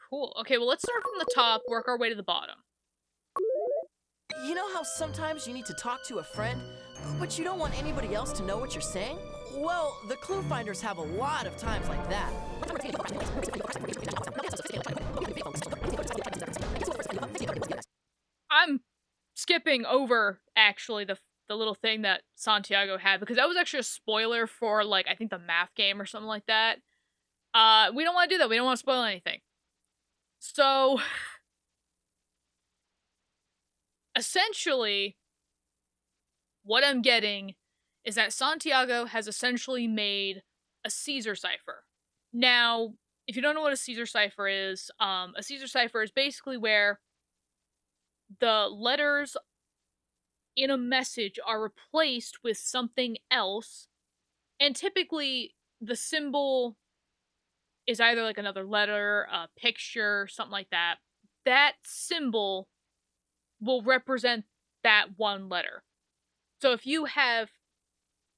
Cool. Okay, well, let's start from the top, work our way to the bottom. You know how sometimes you need to talk to a friend, but you don't want anybody else to know what you're saying? Well, the Cluefinders have a lot of times like that. I'm skipping over, actually, the little thing that Santiago had, because that was actually a spoiler for, like, I think the math game or something like that. We don't want to do that. We don't want to spoil anything. So, essentially, what I'm getting is that Santiago has essentially made a Caesar cipher. Now, if you don't know what a Caesar cipher is basically where the letters in a message are replaced with something else, and typically the symbol is either like another letter, a picture, something like that. That symbol will represent that one letter. So if you have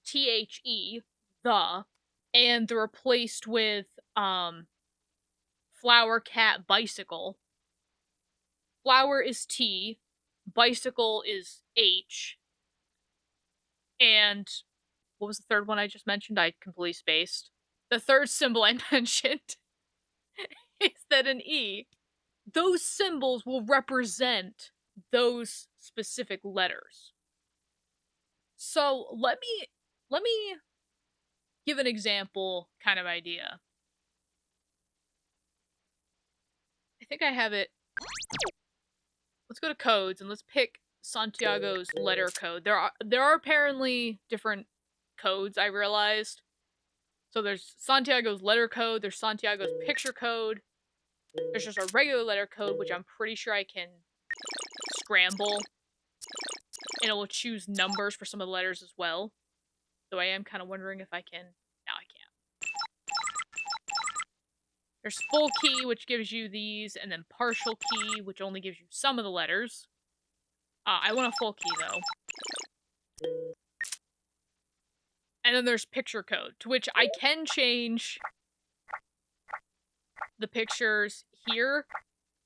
THE, the, and they're replaced with flower, cat, bicycle. Flower is T, bicycle is H, and what was the third one I just mentioned? I completely spaced. The third symbol I mentioned is that an E. Those symbols will represent those specific letters. So let me give an example kind of idea. I think I have it. Let's go to codes and let's pick Santiago's letter code. There are apparently different codes, I realized. So there's Santiago's letter code, there's Santiago's picture code, there's just a regular letter code, which I'm pretty sure I can scramble. And it will choose numbers for some of the letters as well. So I am kind of wondering if I can... No, I can't. There's full key, which gives you these, and then partial key, which only gives you some of the letters. I want a full key, though. And then there's picture code, to which I can change the pictures here.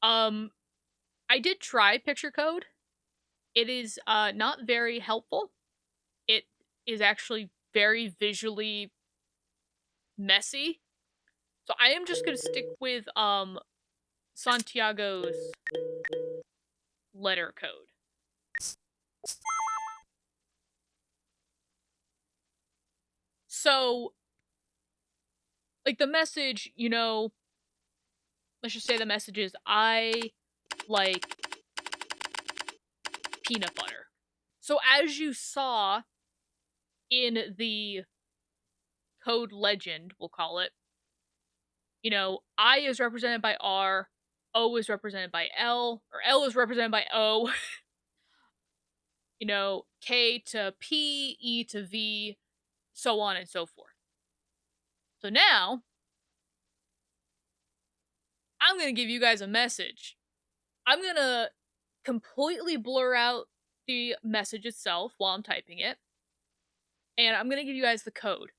I did try picture code. It is not very helpful. It is actually very visually messy. So I am just going to stick with Santiago's letter code. So, like, the message, you know, let's just say the message is, I like peanut butter. So as you saw in the code legend, we'll call it, you know, I is represented by R, O is represented by L, or L is represented by O, you know, K to P, E to V, so on and so forth. So now, I'm going to give you guys a message. I'm going to completely blur out the message itself while I'm typing it, and I'm going to give you guys the code.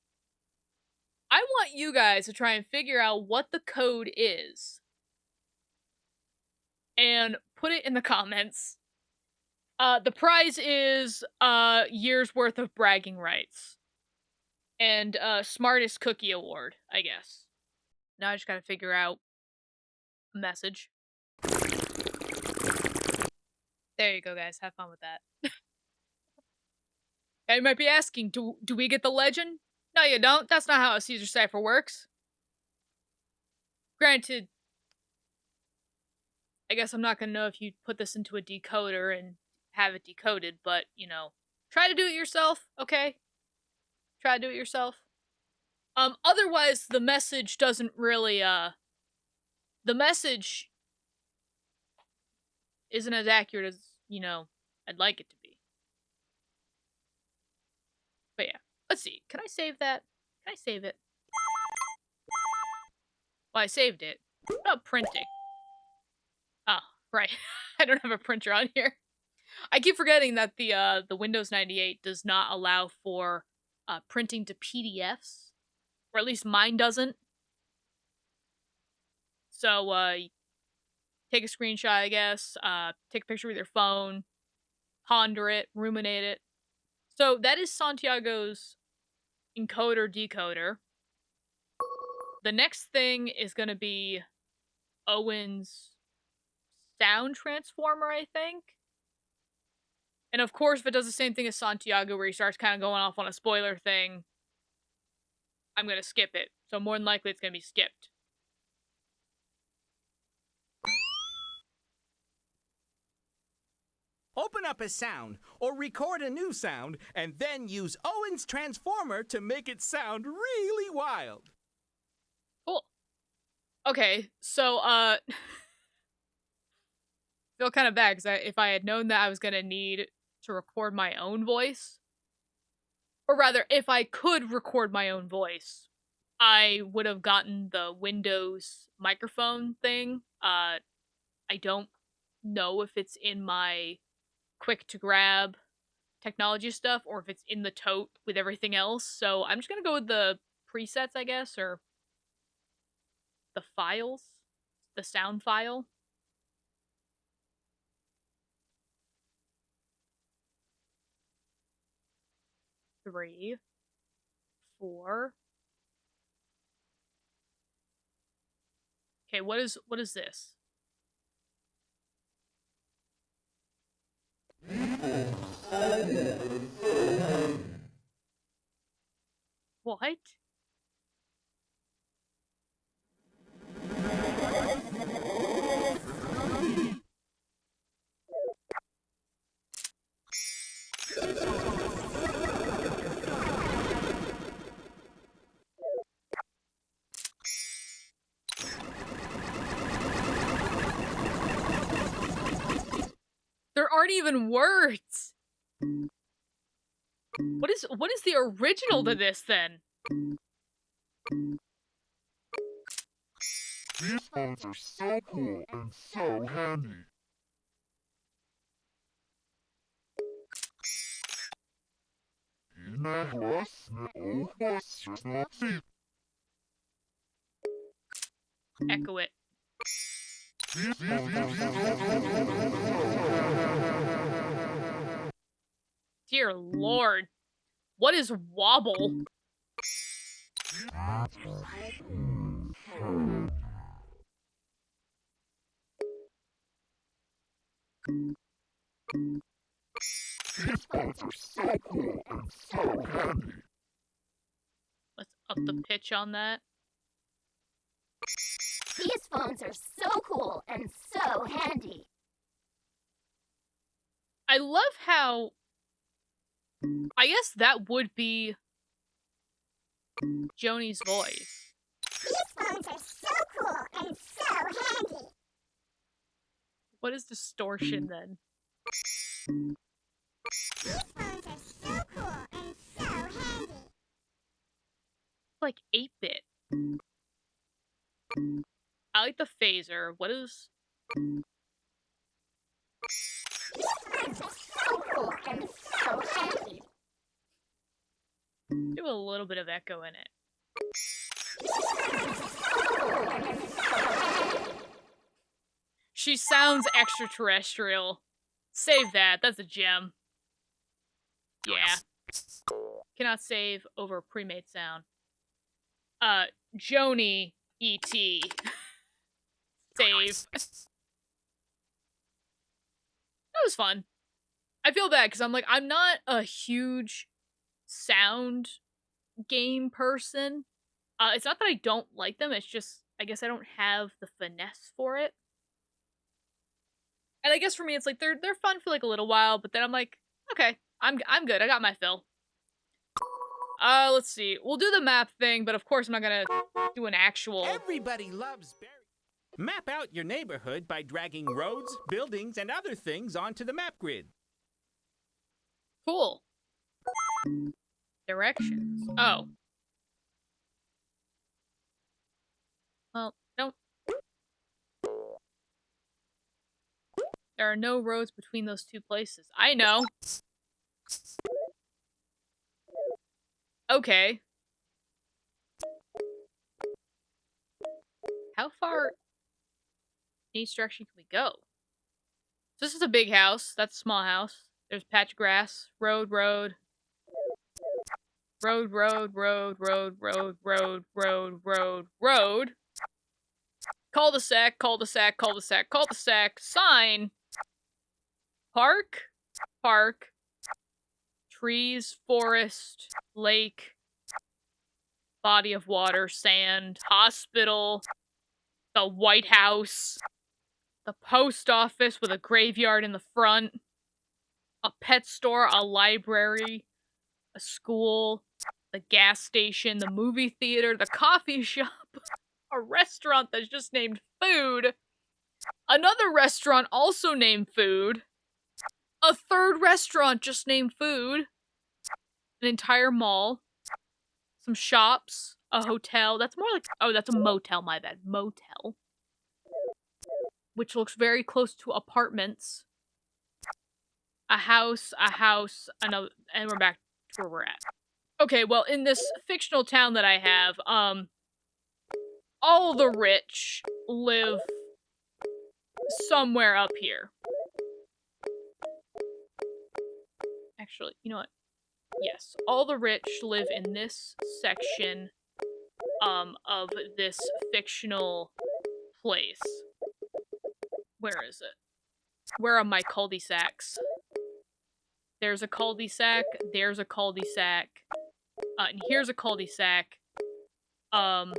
I want you guys to try and figure out what the code is and put it in the comments. The prize is year's worth of bragging rights and smartest cookie award, I guess. Now I just gotta figure out a message. There you go, guys. Have fun with that. Now you might be asking, do we get the legend? No, you don't. That's not how a Caesar cipher works. Granted, I guess I'm not gonna know if you put this into a decoder and have it decoded, but, you know, try to do it yourself, okay? Try to do it yourself. Otherwise, the message doesn't really, the message isn't as accurate as, you know, I'd like it to be. But yeah, let's see. Can I save that? Can I save it? Well, I saved it. What about printing? Oh, right. I don't have a printer on here. I keep forgetting that the Windows 98 does not allow for printing to PDFs, or at least mine doesn't. So take a screenshot, I guess. Take a picture with your phone, ponder it, ruminate it. So that is Santiago's encoder decoder. The next thing is going to be Owen's sound transformer, I think. And of course, if it does the same thing as Santiago, where he starts kind of going off on a spoiler thing, I'm going to skip it. So more than likely, it's going to be skipped. Open up a sound, or record a new sound, and then use Owen's transformer to make it sound really wild. Cool. Okay, so, feel kind of bad, because if I had known that I was going to need to record my own voice, or rather, if I could record my own voice, I would have gotten the Windows microphone thing. I don't know if it's in my quick to grab technology stuff or if it's in the tote with everything else. So I'm just gonna go with the presets, I guess, or the files, the sound file. Three, four. Okay, what is this? What? There aren't even words. What is the original to this then? These phones are so cool and so handy. Echo it. Dear Lord. What is wobble? These phones are so cool and so handy. Let's up the pitch on that. These phones are so cool and so handy. I love how, I guess that would be Joni's voice. These phones are so cool and so handy. What is distortion then? These phones are so cool and so handy. Like 8-bit. I like the phaser. What is... These phones are so cool and so handy. Do a little bit of echo in it. She sounds extraterrestrial. Save that. That's a gem. Yeah. Cannot save over pre-made sound. Joni E.T. Save. That was fun. I feel bad because I'm like, I'm not a huge sound game person. It's not that I don't like them, it's just, I guess I don't have the finesse for it. And I guess for me, it's like, they're fun for like a little while, but then I'm like, okay, I'm good, I got my fill. Let's see, we'll do the map thing, but of course I'm not gonna do an actual... Everybody loves berries. Map out your neighborhood by dragging roads, buildings, and other things onto the map grid. Cool. Directions. Oh. Well, don't... There are no roads between those two places. I know. Okay. How far in each direction can we go? So this is a big house. That's a small house. There's a patch of grass. Road, road. Road, road, road, road, road, road, road, road, road. Cul-de-sac, cul-de-sac, cul-de-sac, cul-de-sac. Sign. Park. Park. Trees, forest, lake. Body of water, sand, hospital. The White House. The post office with a graveyard in the front. A pet store, a library. A school. The gas station, the movie theater, the coffee shop. A restaurant that's just named Food. Another restaurant also named Food. A third restaurant just named Food. An entire mall. Some shops. A hotel. That's more like... Oh, that's a motel, my bad. Motel. Which looks very close to apartments. A house, another... And we're back to where we're at. Okay, well, in this fictional town that I have, all the rich live somewhere up here. Actually, you know what? Yes, all the rich live in this section, of this fictional place. Where is it? Where are my cul-de-sacs? There's a cul-de-sac, there's a cul-de-sac, and here's a cul-de-sac. And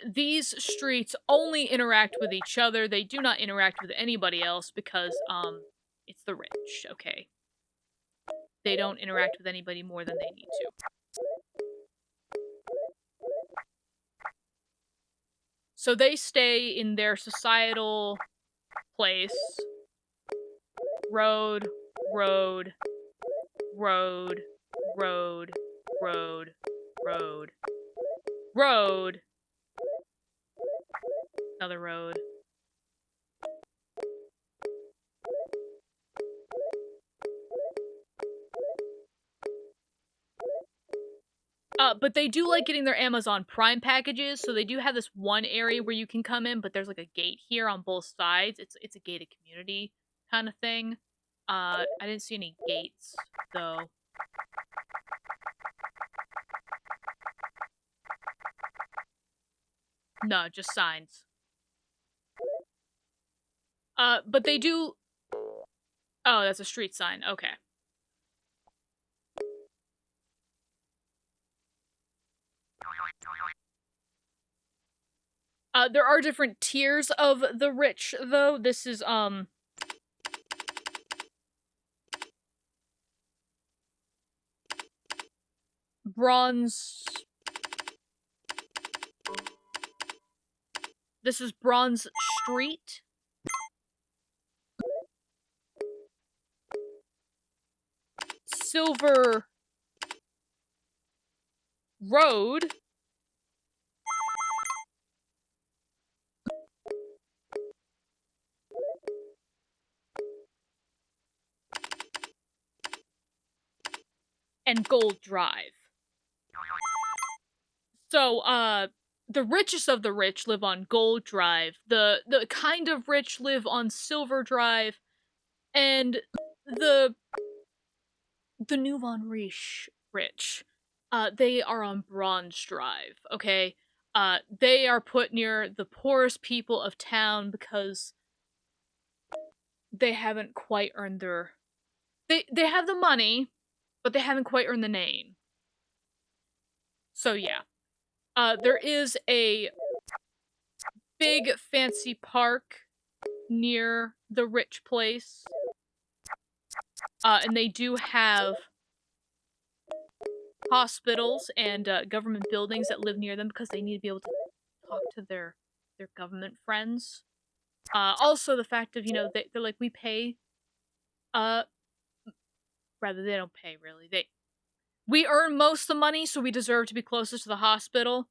these streets only interact with each other. They do not interact with anybody else because, it's the rich, okay? They don't interact with anybody more than they need to. So they stay in their societal place. Road, road, road, road, road, road, road. Another road. But they do like getting their Amazon Prime packages, so they do have this one area where you can come in, but there's like a gate here on both sides. It's a gated community kind of thing. I didn't see any gates, though. No, just signs. But they do... Oh, that's a street sign. Okay. There are different tiers of the rich, though. This is, bronze... This is Bronze Street. Silver Road. And Gold Drive. So, the richest of the rich live on Gold Drive. The kind of rich live on Silver Drive. And the Nouveau Riche rich, they are on Bronze Drive, okay? They are put near the poorest people of town because they haven't quite earned their... They have the money, but they haven't quite earned the name. So yeah. There is a big fancy park near the rich place. And they do have hospitals and government buildings that live near them because they need to be able to talk to their government friends. Also the fact of, you know, they're like, we pay, rather they don't pay really. We earn most of the money, so we deserve to be closest to the hospital.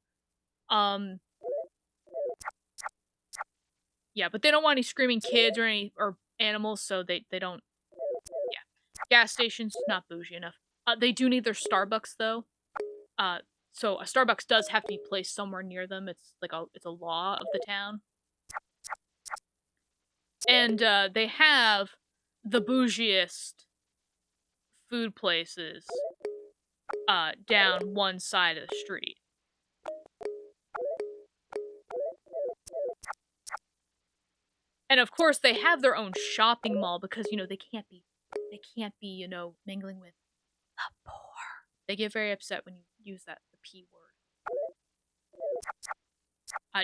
Yeah, but they don't want any screaming kids or animals, so they don't. Yeah, gas stations not bougie enough. They do need their Starbucks though. So a Starbucks does have to be placed somewhere near them. It's like it's a law of the town. And they have the bougiest food places down one side of the street. And of course they have their own shopping mall because, you know, they can't be, you know, mingling with the poor. They get very upset when you use the P word.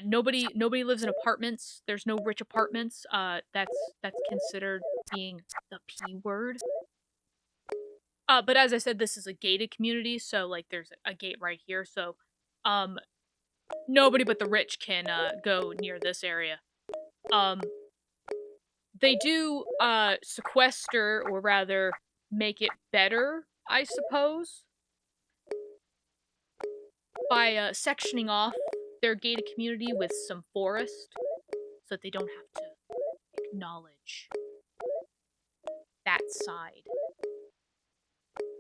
Nobody lives in apartments. There's no rich apartments. That's considered being the P word. But as I said, this is a gated community, so like there's a gate right here, so nobody but the rich can go near this area. They do sequester, or rather make it better, I suppose, by sectioning off their gated community with some forest so that they don't have to acknowledge that side.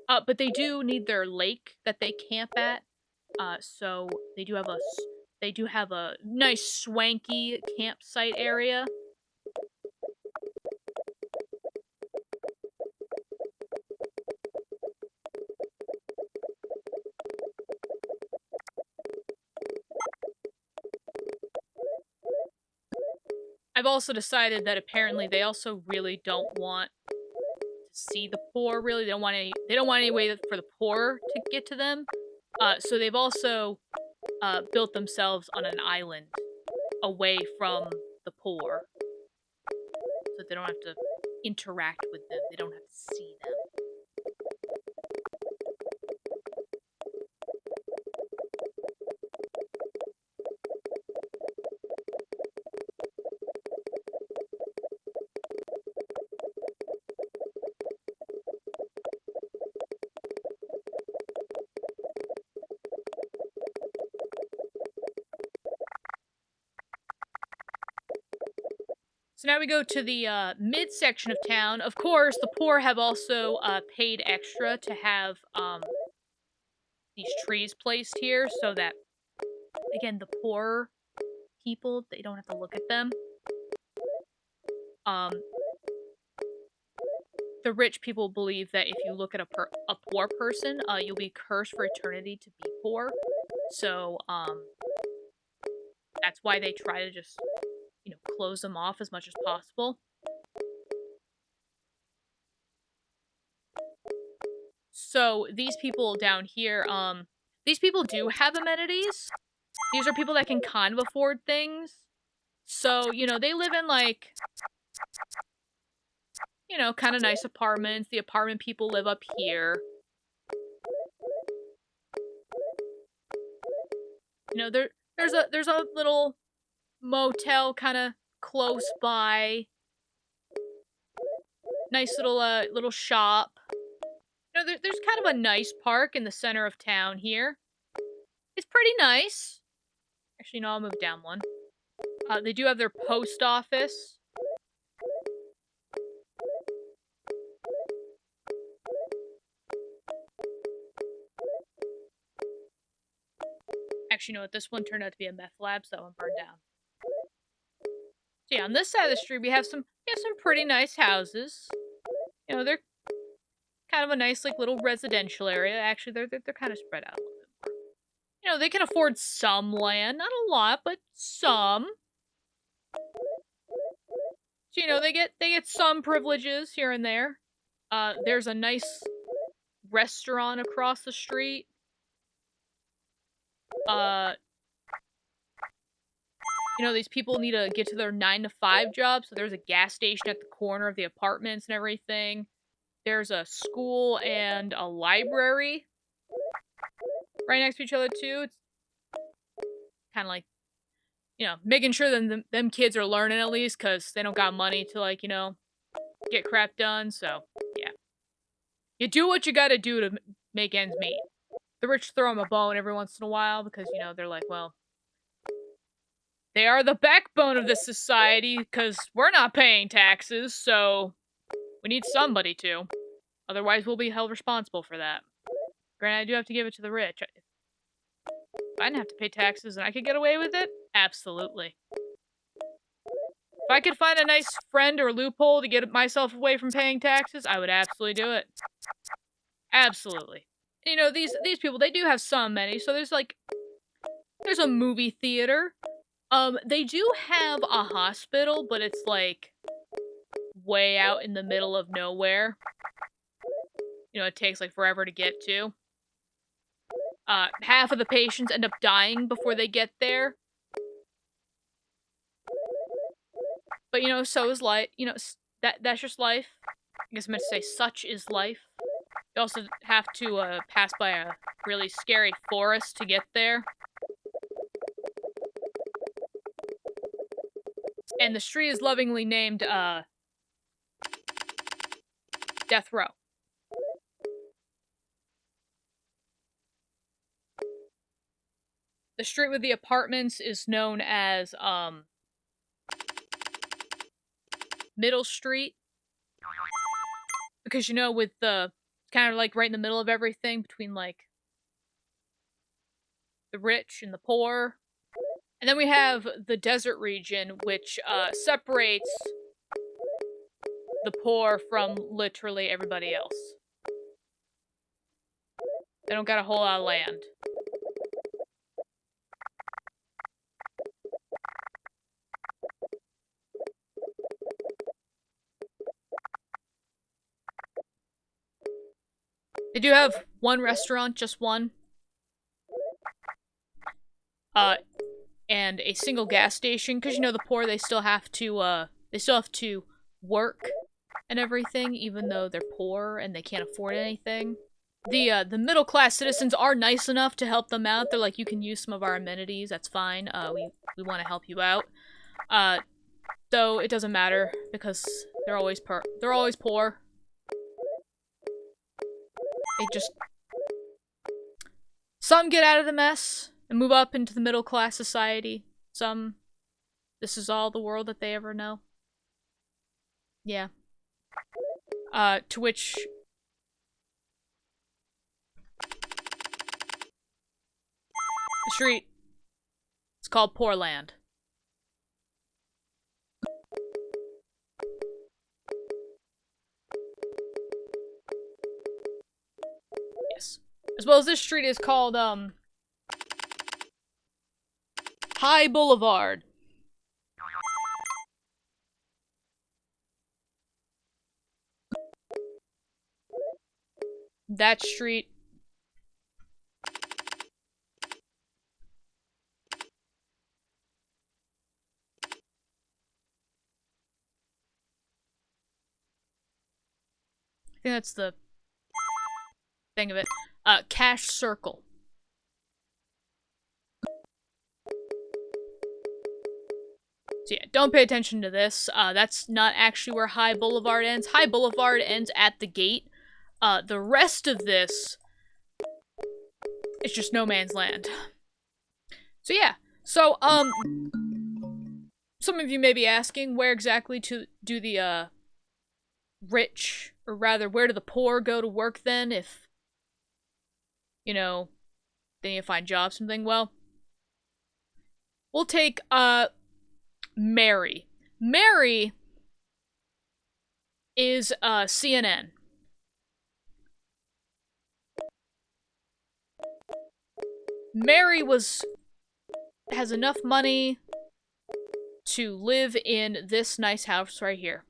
But they do need their lake that they camp at. So they do have a nice swanky campsite area. I've also decided that apparently they also really don't want to see the poor, really. They don't want any way for the poor to get to them. So they've also built themselves on an island away from the poor. So that they don't have to interact with them. They don't have to see them. So now we go to the midsection of town. Of course, the poor have also paid extra to have these trees placed here so that, again, the poor people, they don't have to look at them. The rich people believe that if you look at a poor person, you'll be cursed for eternity to be poor. So, that's why they try to just, you know, close them off as much as possible. So these people down here, these people do have amenities. These are people that can kind of afford things. So, you know, they live in, like, you know, kind of nice apartments. The apartment people live up here. You know, there's a little motel kind of close by. Nice little shop. You know, there's kind of a nice park in the center of town here. It's pretty nice. Actually, no, I'll move down one. They do have their post office. Actually, you know what? This one turned out to be a meth lab, so that one burned down. So yeah, on this side of the street, we have some pretty nice houses. You know, they're kind of a nice, like, little residential area. Actually, they're kind of spread out a little bit more. You know, they can afford some land, not a lot, but some. So, you know, they get some privileges here and there. There's a nice restaurant across the street. You know, these people need to get to their 9 to 5 job, so there's a gas station at the corner of the apartments and everything. There's a school and a library right next to each other, too. It's kind of like, you know, making sure that them kids are learning at least, because they don't got money to, like, you know, get crap done, so, yeah. You do what you gotta do to make ends meet. The rich throw them a bone every once in a while, because, you know, they're like, well, they are the backbone of this society, because we're not paying taxes, so we need somebody to. Otherwise, we'll be held responsible for that. Granted, I do have to give it to the rich. If I didn't have to pay taxes and I could get away with it, absolutely. If I could find a nice friend or loophole to get myself away from paying taxes, I would absolutely do it. Absolutely. You know, these people, they do have some amenities. So there's a movie theater. They do have a hospital, but it's, like, way out in the middle of nowhere. You know, it takes, like, forever to get to. Half of the patients end up dying before they get there. But, you know, so is life. You know, that's just life. I guess I meant to say such is life. You also have to, pass by a really scary forest to get there. And the street is lovingly named, Death Row. The street with the apartments is known as, Middle Street. Because, you know, with the, kind of, like, right in the middle of everything, between, like, the rich and the poor. And then we have the desert region, which, separates the poor from literally everybody else. They don't got a whole lot of land. They do have one restaurant, just one. And a single gas station, because, you know, the poor, they still have to work and everything, even though they're poor and they can't afford anything. The middle-class citizens are nice enough to help them out. They're like, you can use some of our amenities, that's fine. We want to help you out. Though it doesn't matter, because they're always poor. They just... Some get out of the mess and move up into the middle-class society. Some... This is all the world that they ever know. Yeah. To which... The street. It's called Poor Land. Yes. As well as this street is called, High Boulevard. that street. I think that's the thing of it. Cash Circle. So yeah, don't pay attention to this. That's not actually where High Boulevard ends. High Boulevard ends at the gate. The rest of this is just no man's land. So yeah, so, some of you may be asking where exactly to do the, rich, or rather, where do the poor go to work then if, you know, they need to find jobs, something? Well, we'll take, Mary. Mary is, CNN. Mary has enough money to live in this nice house right here.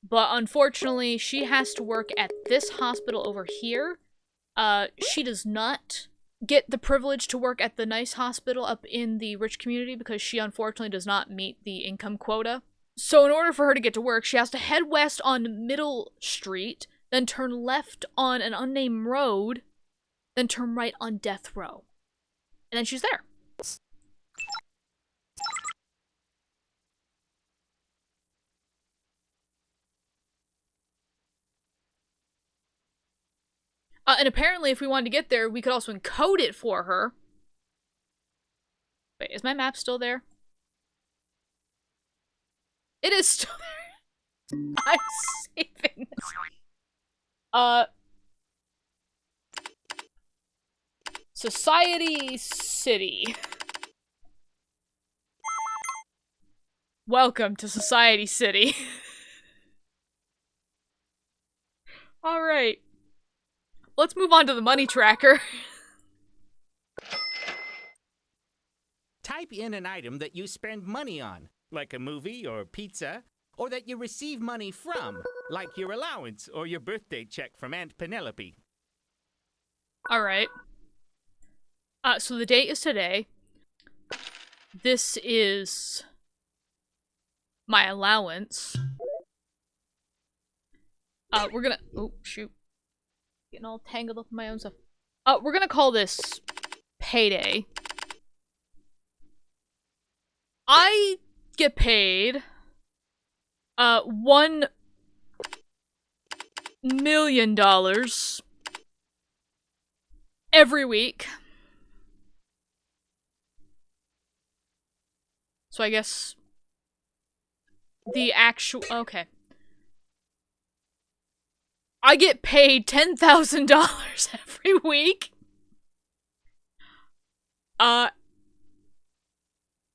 But unfortunately, she has to work at this hospital over here. She does not get the privilege to work at the nice hospital up in the rich community because she unfortunately does not meet the income quota. So in order for her to get to work, she has to head west on Middle Street, then turn left on an unnamed road, then turn right on Death Row. And then she's there. And apparently, if we wanted to get there, we could also encode it for her. Wait, is my map still there? It is still there. I'm saving this. Society City. Welcome to Society City. Alright. Let's move on to the money tracker. Type in an item that you spend money on, like a movie or pizza, or that you receive money from, like your allowance or your birthday check from Aunt Penelope. Alright. So the date is today. This is my allowance. We're gonna... Oh, shoot. Getting all tangled up in my own stuff. We're gonna call this payday. I get paid $1 million every week. So I guess the actual... Okay. I get paid $10,000 every week.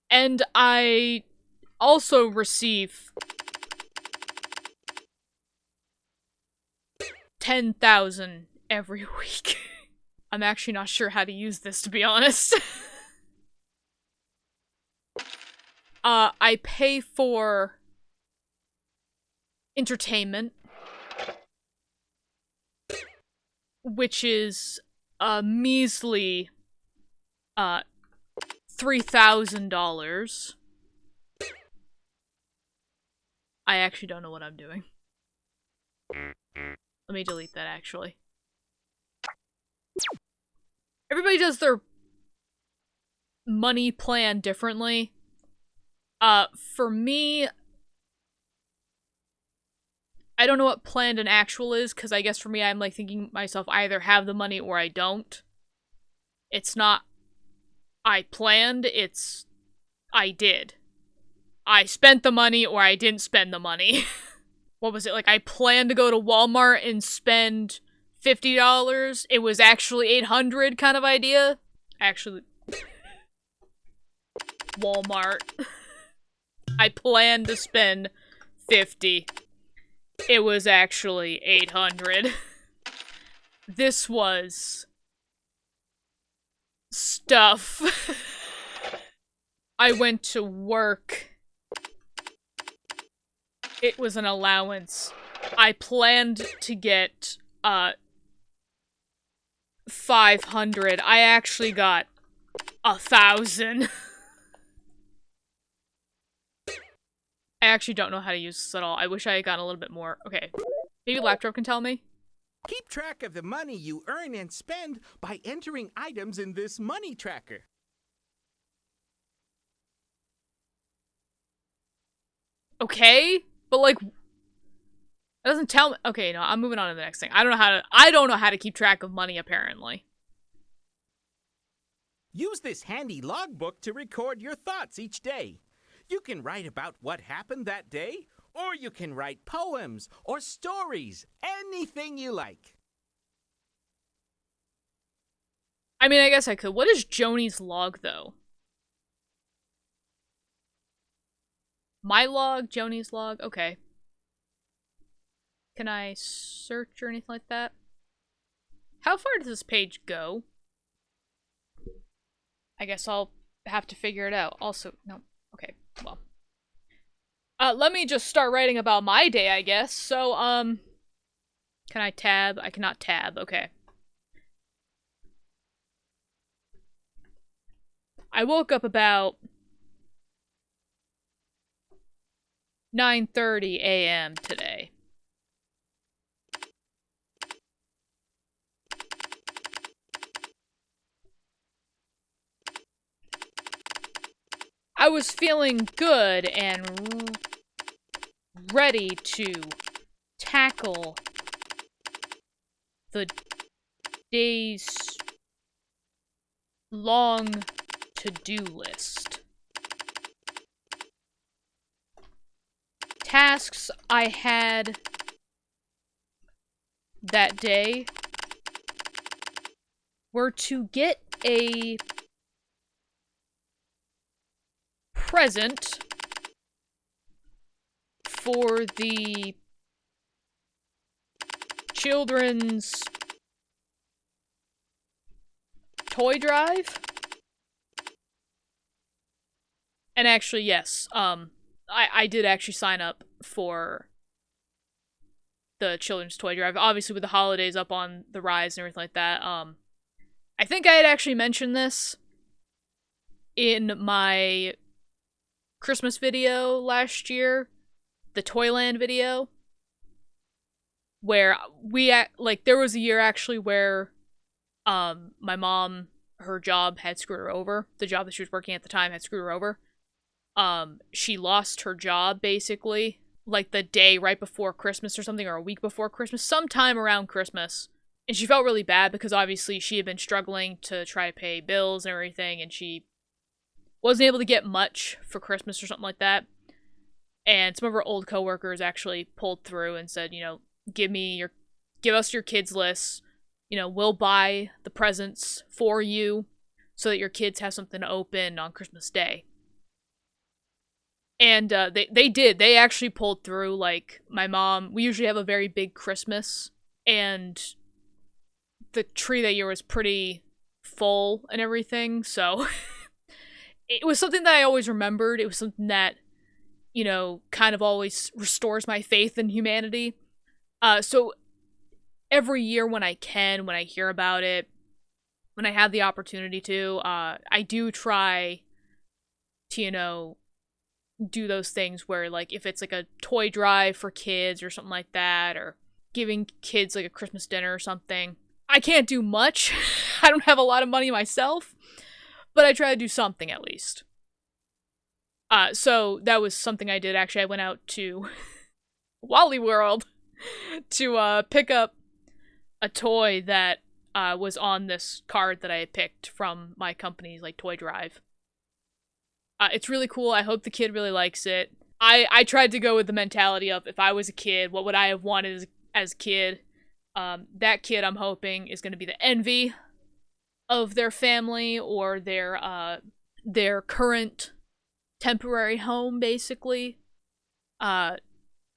And I also receive 10,000 every week. I'm actually not sure how to use this, to be honest. I pay for entertainment, which is a measly $3,000. I actually don't know what I'm doing. Let me delete that, actually. Everybody does their money plan differently. For me, I don't know what planned and actual is, because I guess for me, I'm like thinking myself, I either have the money or I don't. It's not I planned, it's I did. I spent the money or I didn't spend the money. What was it, like I planned to go to Walmart and spend $50? It was actually $800 kind of idea? Actually, Walmart. I planned to spend $50. It was actually $800. This was stuff. I went to work. It was an allowance. I planned to get 500. I actually got 1,000. I actually don't know how to use this at all. I wish I had gotten a little bit more. Okay. Maybe Laptop can tell me? Keep track of the money you earn and spend by entering items in this money tracker. Okay, but like, it doesn't tell me. Okay, no, I'm moving on to the next thing. I don't know how to keep track of money, apparently. Use this handy logbook to record your thoughts each day. You can write about what happened that day, or you can write poems or stories, anything you like. I mean, I guess I could. What is Joni's log, though? My log, Joni's log, okay. Can I search or anything like that? How far does this page go? I guess I'll have to figure it out. Also, no. Okay, well. Let me just start writing about my day, I guess. So, can I tab? I cannot tab, okay. I woke up about 9:30 a.m. today. I was feeling good and ready to tackle the day's long to-do list. Tasks I had that day were to get a present for the children's toy drive. And actually, yes, I did actually sign up for the children's toy drive. Obviously, with the holidays up on the rise and everything like that. I think I had actually mentioned this in my Christmas video last year, the Toyland video, where there was a year actually where my mom, her job had screwed her over. The job that she was working at the time had screwed her over. She lost her job basically like the day right before Christmas or something, or a week before Christmas, sometime around Christmas. And she felt really bad because obviously she had been struggling to try to pay bills and everything, and she wasn't able to get much for Christmas or something like that. And some of her old coworkers actually pulled through and said, you know, give us your kids' lists. You know, we'll buy the presents for you so that your kids have something to open on Christmas Day. And they did. They actually pulled through. Like, my mom, we usually have a very big Christmas, and the tree that year was pretty full and everything, so it was something that I always remembered. It was something that, you know, kind of always restores my faith in humanity. So every year when I hear about it, when I have the opportunity to, I do try to, you know, do those things where, like, if it's like a toy drive for kids or something like that, or giving kids like a Christmas dinner or something. I can't do much. I don't have a lot of money myself, but I try to do something at least. So that was something I did. Actually, I went out to Wally World to pick up a toy that was on this card that I had picked from my company's like toy drive. It's really cool. I hope the kid really likes it. I tried to go with the mentality of, if I was a kid, what would I have wanted as a kid? That kid, I'm hoping, is going to be the envy of their family or their current temporary home, basically.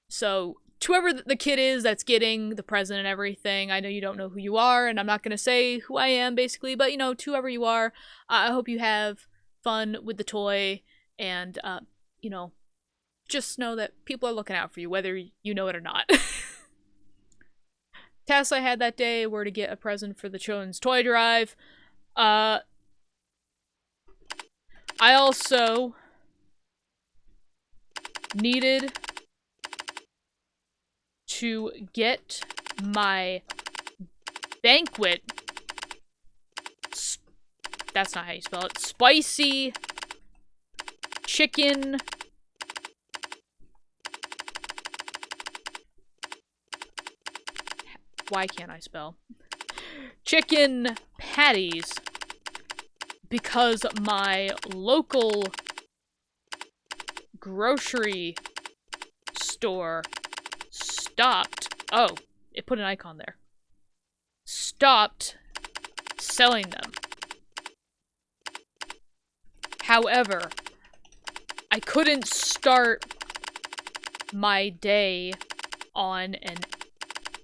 So to whoever the kid is that's getting the present and everything, I know you don't know who you are, and I'm not going to say who I am, basically, but, you know, to whoever you are, I hope you have fun with the toy, and, you know, just know that people are looking out for you, whether you know it or not. tasks I had that day were to get a present for the children's toy drive. I also needed to get my banquet, that's not how you spell it, spicy chicken why can't I spell? Chicken patties, because my local grocery store stopped. Oh, it put an icon there. Stopped selling them. However, I couldn't start my day on an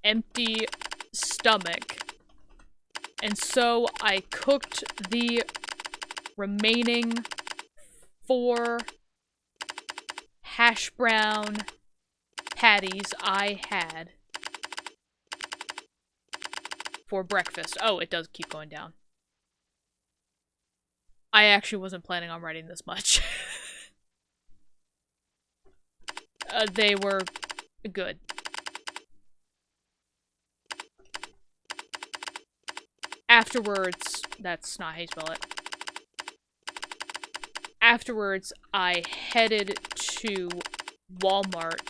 empty stomach, and so I cooked the remaining 4 hash brown patties I had for breakfast. Oh, it does keep going down. I actually wasn't planning on writing this much. They were good. Afterwards, that's not how you spell it. Afterwards, I headed to Walmart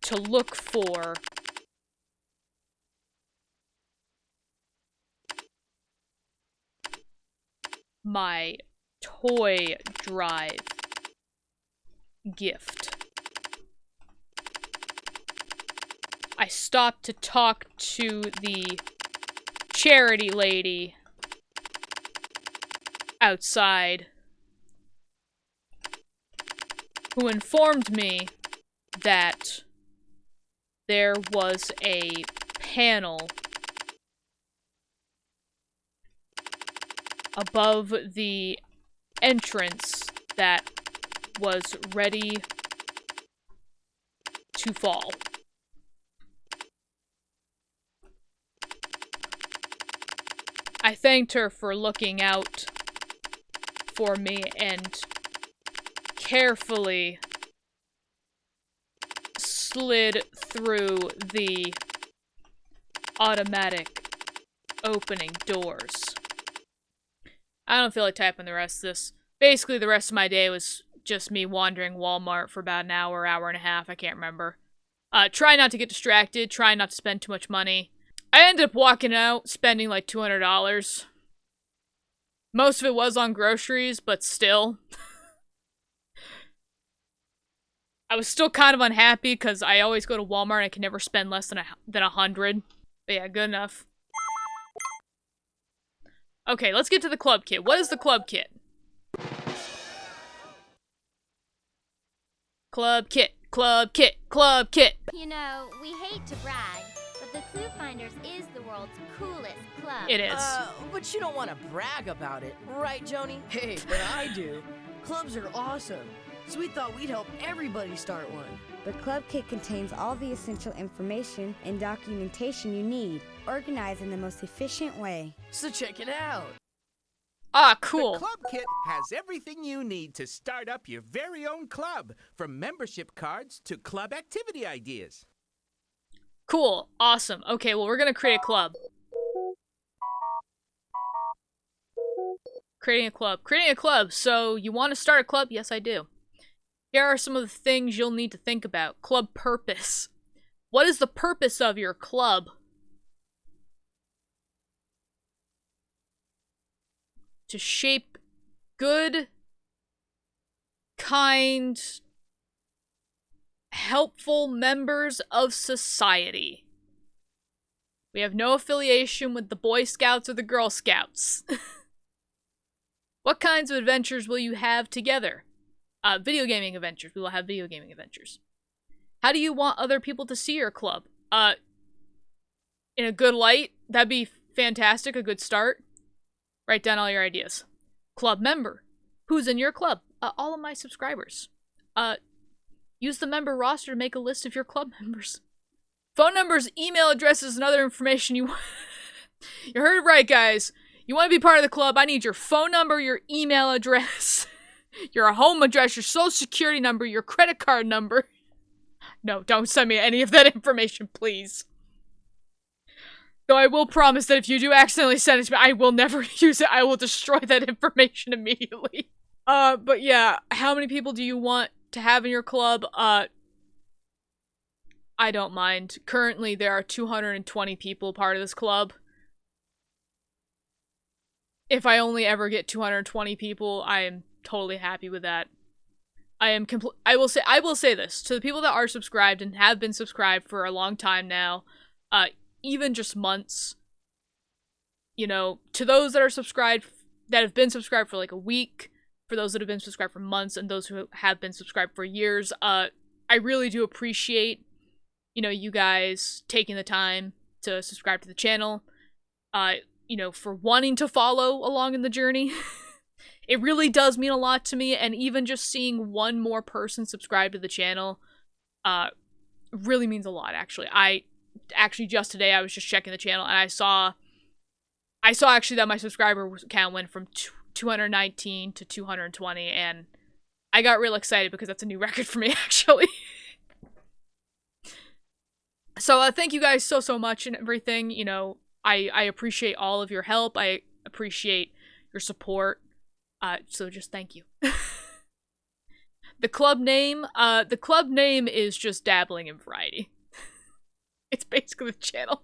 to look for my toy drive gift. I stopped to talk to the charity lady outside, who informed me that there was a panel above the entrance that was ready to fall. I thanked her for looking out for me and carefully slid through the automatic opening doors. I don't feel like typing the rest of this. Basically, the rest of my day was just me wandering Walmart for about an hour, hour and a half, I can't remember. Try not to get distracted, try not to spend too much money. I ended up walking out, spending like $200. Most of it was on groceries, but still. I was still kind of unhappy because I always go to Walmart and I can never spend less than $100. But yeah, good enough. Okay, let's get to the club kit. What is the club kit? Club kit, club kit, club kit. You know, we hate to brag, but the Cluefinders is the world's coolest club. It is. But you don't want to brag about it, right, Joni? Hey, but I do. Clubs are awesome, so we thought we'd help everybody start one. The club kit contains all the essential information and documentation you need, organized in the most efficient way. So check it out. Ah, cool. The club kit has everything you need to start up your very own club, from membership cards to club activity ideas. Cool. Awesome. Okay, well, we're gonna create a club. Creating a club. Creating a club. So, you want to start a club? Yes, I do. Here are some of the things you'll need to think about. Club purpose. What is the purpose of your club? To shape good, kind, helpful members of society. We have no affiliation with the Boy Scouts or the Girl Scouts. What kinds of adventures will you have together? Video gaming adventures. We will have video gaming adventures. How do you want other people to see your club? In a good light. That'd be fantastic. A good start. Write down all your ideas. Club member. Who's in your club? All of my subscribers. Use the member roster to make a list of your club members. Phone numbers, email addresses, and other information you want. You heard it right, guys. You want to be part of the club, I need your phone number, your email address, your home address, your social security number, your credit card number. No, don't send me any of that information, please. Though I will promise that if you do accidentally send it to me, I will never use it. I will destroy that information immediately. But yeah, how many people do you want to have in your club? I don't mind. Currently, there are 220 people part of this club. If I only ever get 220 people, I am totally happy with that. I will say this to the people that are subscribed and have been subscribed for a long time now, even just months. You know, to those that are subscribed, that have been subscribed for like a week, for those that have been subscribed for months, and those who have been subscribed for years, I really do appreciate, you know, you guys taking the time to subscribe to the channel, you know, for wanting to follow along in the journey. It really does mean a lot to me, and even just seeing one more person subscribe to the channel, really means a lot, actually. Just today, I was just checking the channel, and I saw actually that my subscriber count went from 219 to 220, and I got real excited because that's a new record for me, actually. So, thank you guys so much and everything. You know, I appreciate all of your help. I appreciate your support. So just thank you. The club name is just Dabbling in Variety. It's basically the channel.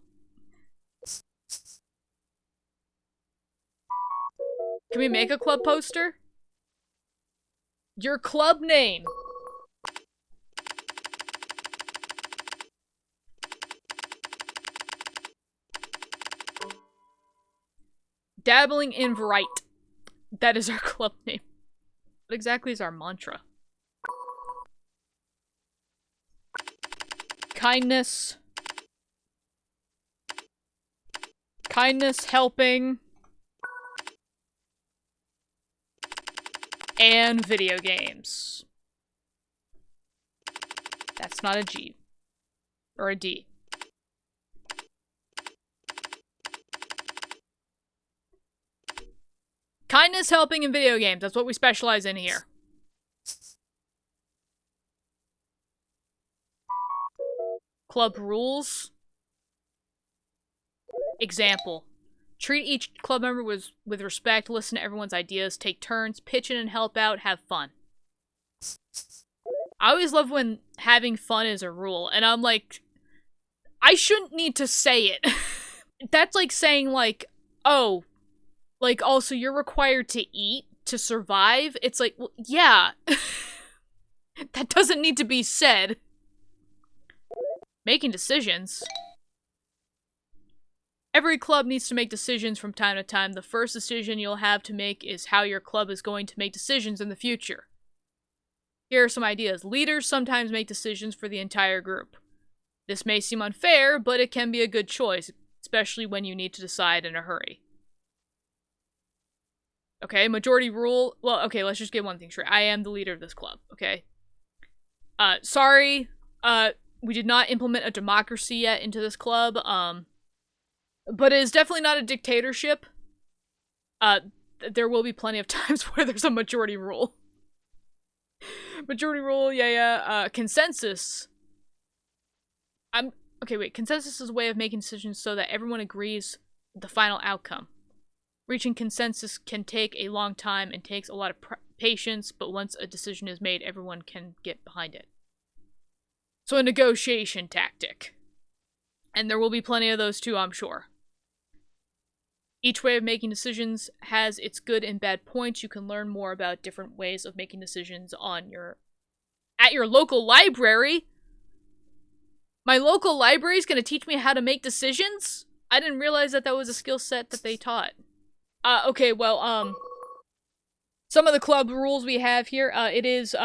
Can we make a club poster? Your club name. Dabbling in Variety. That is our club name. What exactly is our mantra? Kindness. Kindness, helping. And video games. That's not a G. Or a D. Kindness, helping, and video games. That's what we specialize in here. Club rules. Example. Treat each club member with respect, listen to everyone's ideas, take turns, pitch in and help out, have fun. I always love when having fun is a rule, and I'm like, I shouldn't need to say it. That's like saying, like, oh, like, also, you're required to eat to survive? It's like, well, yeah. That doesn't need to be said. Making decisions. Every club needs to make decisions from time to time. The first decision you'll have to make is how your club is going to make decisions in the future. Here are some ideas. Leaders sometimes make decisions for the entire group. This may seem unfair, but it can be a good choice, especially when you need to decide in a hurry. Okay, majority rule. Well, okay, let's just get one thing straight. I am the leader of this club, okay? Sorry, we did not implement a democracy yet into this club, but it is definitely not a dictatorship. There will be plenty of times where there's a majority rule. Majority rule, yeah. Consensus. Okay, wait. Consensus is a way of making decisions so that everyone agrees with the final outcome. Reaching consensus can take a long time and takes a lot of patience, but once a decision is made, everyone can get behind it. So a negotiation tactic. And there will be plenty of those too, I'm sure. Each way of making decisions has its good and bad points. You can learn more about different ways of making decisions at your local library. My local library is going to teach me how to make decisions? I didn't realize that was a skill set that they taught. Okay, well, some of the club rules we have here, it is,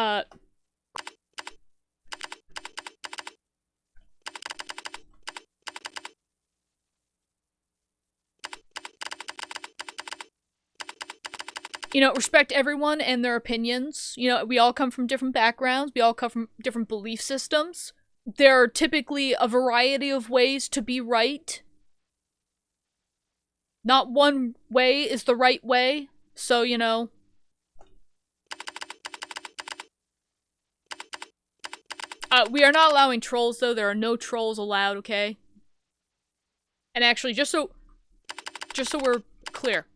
you know, respect everyone and their opinions. You know, we all come from different backgrounds. We all come from different belief systems. there are typically a variety of ways to be right. Not one way is the right way, so, you know. We are not allowing trolls, though. There are no trolls allowed, okay? And actually, just so we're clear.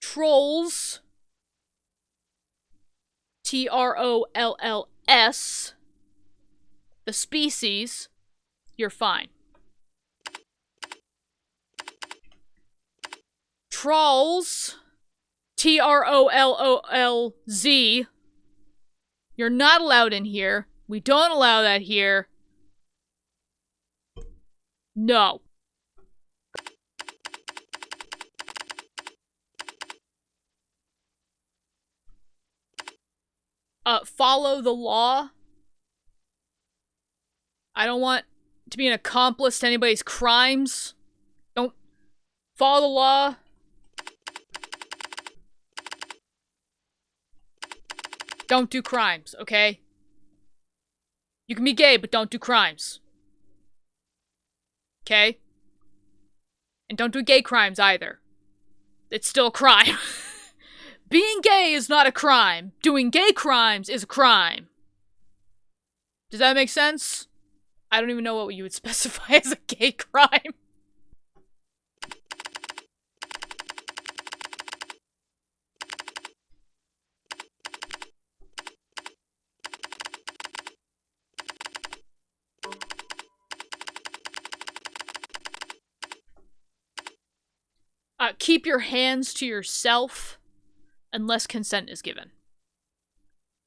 Trolls, Trolls, the species, you're fine. Trolls, Trollolz, you're not allowed in here. We don't allow that here. No. Follow the law. I don't want to be an accomplice to anybody's crimes. Don't follow the law. Don't do crimes, okay? You can be gay, but don't do crimes. Okay? And don't do gay crimes either. It's still a crime. Being gay is not a crime. Doing gay crimes is a crime. Does that make sense? I don't even know what you would specify as a gay crime. Keep your hands to yourself unless consent is given.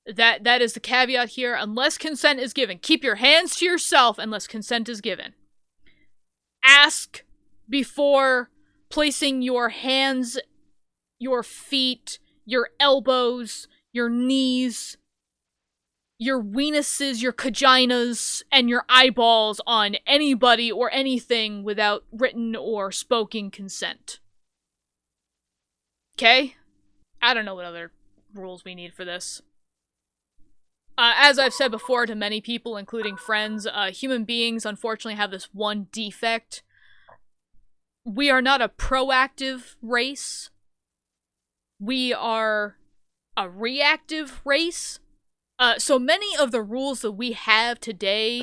That is the caveat here. Unless consent is given. Keep your hands to yourself unless consent is given. Ask before placing your hands, your feet, your elbows, your knees, your weenuses, your vaginas, and your eyeballs on anybody or anything without written or spoken consent. Okay? I don't know what other rules we need for this. As I've said before to many people, including friends, human beings unfortunately have this one defect. We are not a proactive race. We are a reactive race. So many of the rules that we have today,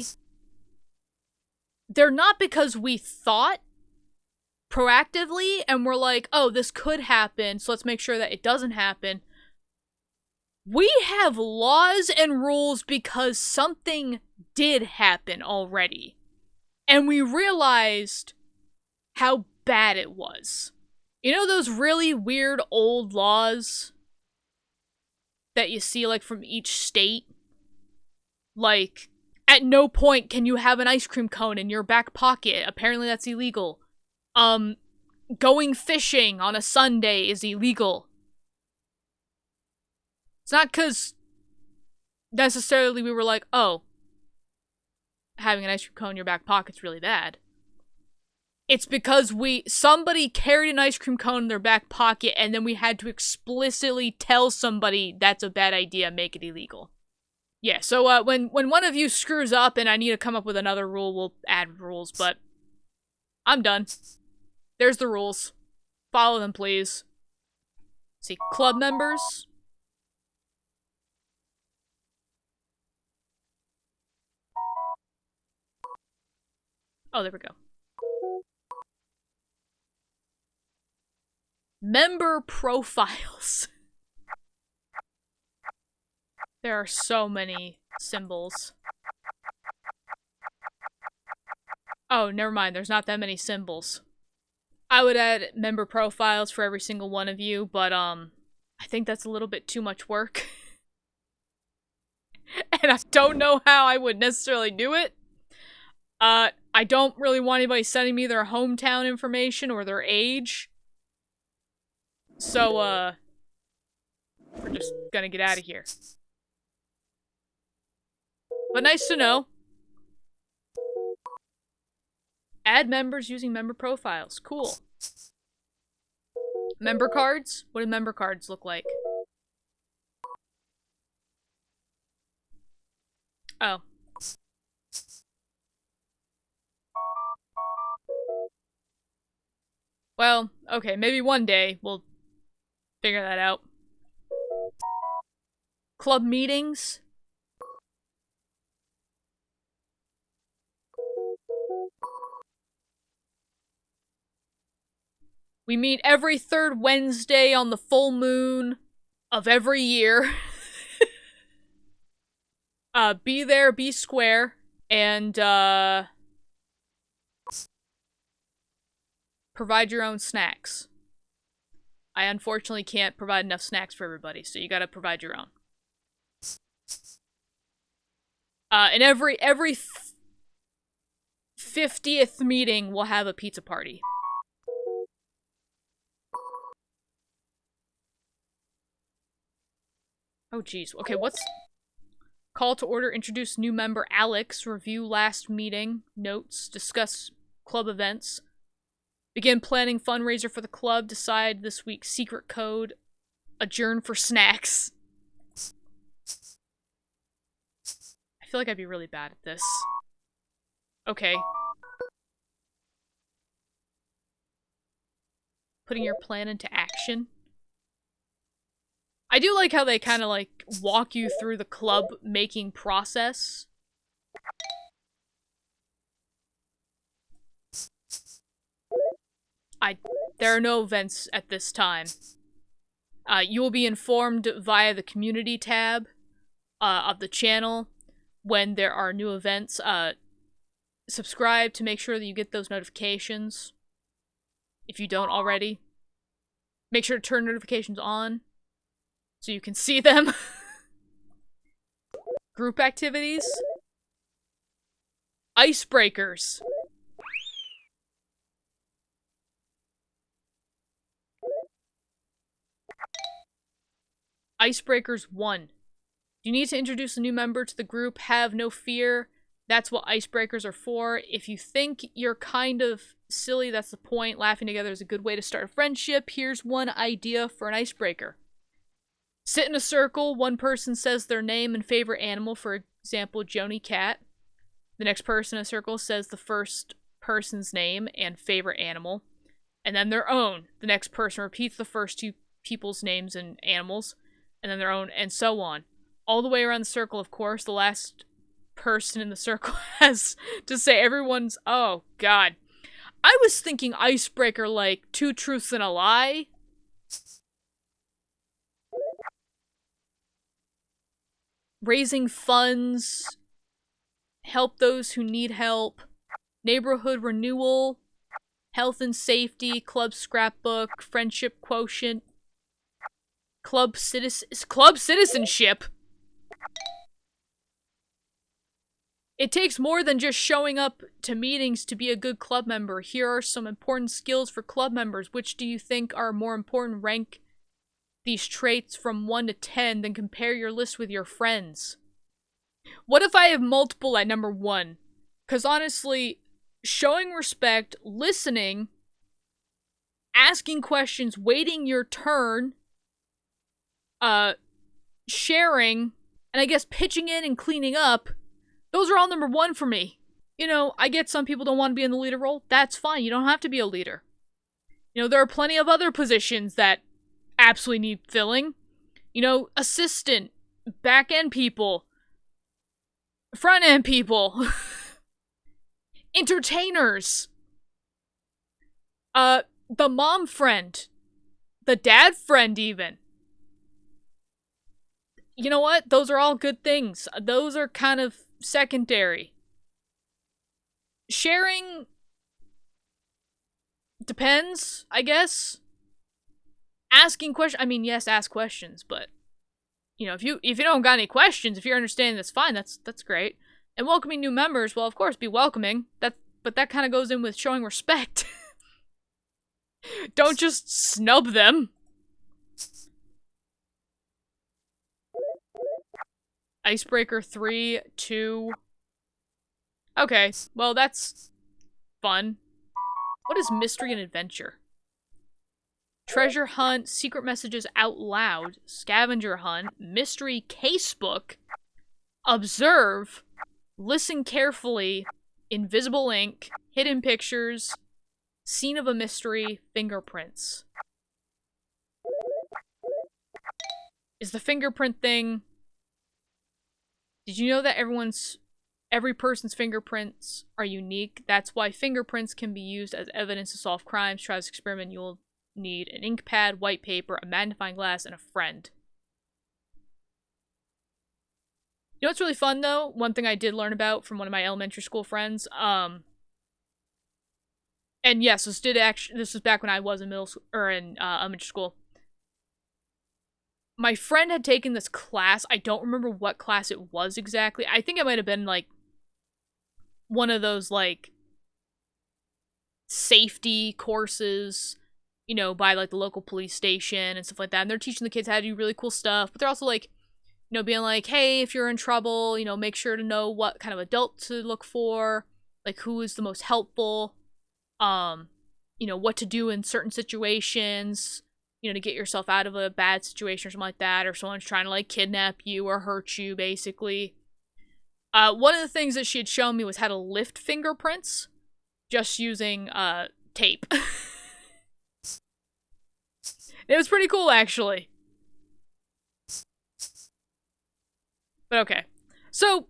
they're not because we thought proactively and we're like, oh, this could happen, so let's make sure that it doesn't happen. We have laws and rules because something did happen already. And we realized how bad it was. You know those really weird old laws that you see, like, from each state? Like, at no point can you have an ice cream cone in your back pocket. Apparently that's illegal. Going fishing on a Sunday is illegal. It's not because necessarily we were like, oh, having an ice cream cone in your back pocket's really bad. It's because somebody carried an ice cream cone in their back pocket and then we had to explicitly tell somebody that's a bad idea, make it illegal. Yeah, so when one of you screws up and I need to come up with another rule, we'll add rules, but I'm done. There's the rules. Follow them, please. See, club members. Oh, there we go. Member profiles. There are so many symbols. Oh, never mind. There's not that many symbols. I would add member profiles for every single one of you, but I think that's a little bit too much work. And I don't know how I would necessarily do it. I don't really want anybody sending me their hometown information or their age. So, we're just gonna get out of here. But nice to know. Add members using member profiles. Cool. Member cards? What do member cards look like? Oh. Well, okay, maybe one day we'll figure that out. Club meetings. We meet every third Wednesday on the full moon of every year. Be there, be square, and, provide your own snacks. I unfortunately can't provide enough snacks for everybody, so you gotta provide your own. And every 50th meeting, we'll have a pizza party. Oh, jeez. Okay, what's... Call to order, introduce new member Alex, review last meeting, notes, discuss club events, begin planning fundraiser for the club, decide this week's secret code, adjourn for snacks. I feel like I'd be really bad at this. Okay. Putting your plan into action. I do like how they kind of, like, walk you through the club making process. There are no events at this time. You will be informed via the community tab of the channel when there are new events. Subscribe to make sure that you get those notifications. If you don't already. Make sure to turn notifications on so you can see them. Group activities. Icebreakers. Icebreakers 1. You need to introduce a new member to the group. Have no fear. That's what icebreakers are for. If you think you're kind of silly, that's the point. Laughing together is a good way to start a friendship. Here's one idea for an icebreaker. Sit in a circle. One person says their name and favorite animal, for example, Joni Cat. The next person in a circle says the first person's name and favorite animal, and then their own. The next person repeats the first two people's names and animals, and then their own, and so on. All the way around the circle, of course. The last person in the circle has to say everyone's... Oh, God. I was thinking icebreaker like 2 truths and a lie. Raising funds. Help those who need help. Neighborhood renewal. Health and safety. Club scrapbook. Friendship quotient. Club citizenship. It takes more than just showing up to meetings to be a good club member. Here are some important skills for club members. Which do you think are more important? Rank these traits from 1 to 10, then compare your list with your friends. What if I have multiple at number 1? Because honestly, showing respect, listening, asking questions, waiting your turn, sharing, and I guess pitching in and cleaning up, those are all number 1 for me. You know, I get some people don't want to be in the leader role. That's fine. You don't have to be a leader. You know, there are plenty of other positions that absolutely need filling. You know, assistant, back-end people, front-end people, entertainers, the mom friend, the dad friend even. You know what? Those are all good things. Those are kind of secondary. Sharing depends, I guess. Asking questions, I mean, yes, ask questions, but you know, if you don't got any questions, if you're understanding, that's fine. That's great. And welcoming new members, well, of course, be welcoming. But that kind of goes in with showing respect. Don't just snub them. Icebreaker 3, 2. Okay, well, that's fun. What is mystery and adventure? Treasure hunt, secret messages out loud, scavenger hunt, mystery casebook, observe, listen carefully, invisible ink, hidden pictures, Scene of a mystery, fingerprints. Is the fingerprint thing... Did you know that every person's fingerprints are unique? That's why fingerprints can be used as evidence to solve crimes. Try this experiment, you'll need an ink pad, white paper, a magnifying glass, and a friend. You know what's really fun, though? One thing I did learn about from one of my elementary school friends, and yes, this was back when I was in middle school, or in elementary school. My friend had taken this class. I don't remember what class it was exactly. I think it might have been, like, one of those, like, safety courses, you know, by, like, the local police station and stuff like that. And they're teaching the kids how to do really cool stuff, but they're also, like, you know, being like, hey, if you're in trouble, you know, make sure to know what kind of adult to look for, like, who is the most helpful, you know, what to do in certain situations, you know, to get yourself out of a bad situation or something like that, or someone's trying to, like, kidnap you or hurt you, basically. One of the things that she had shown me was how to lift fingerprints, just using, tape. It was pretty cool, actually. But okay. So,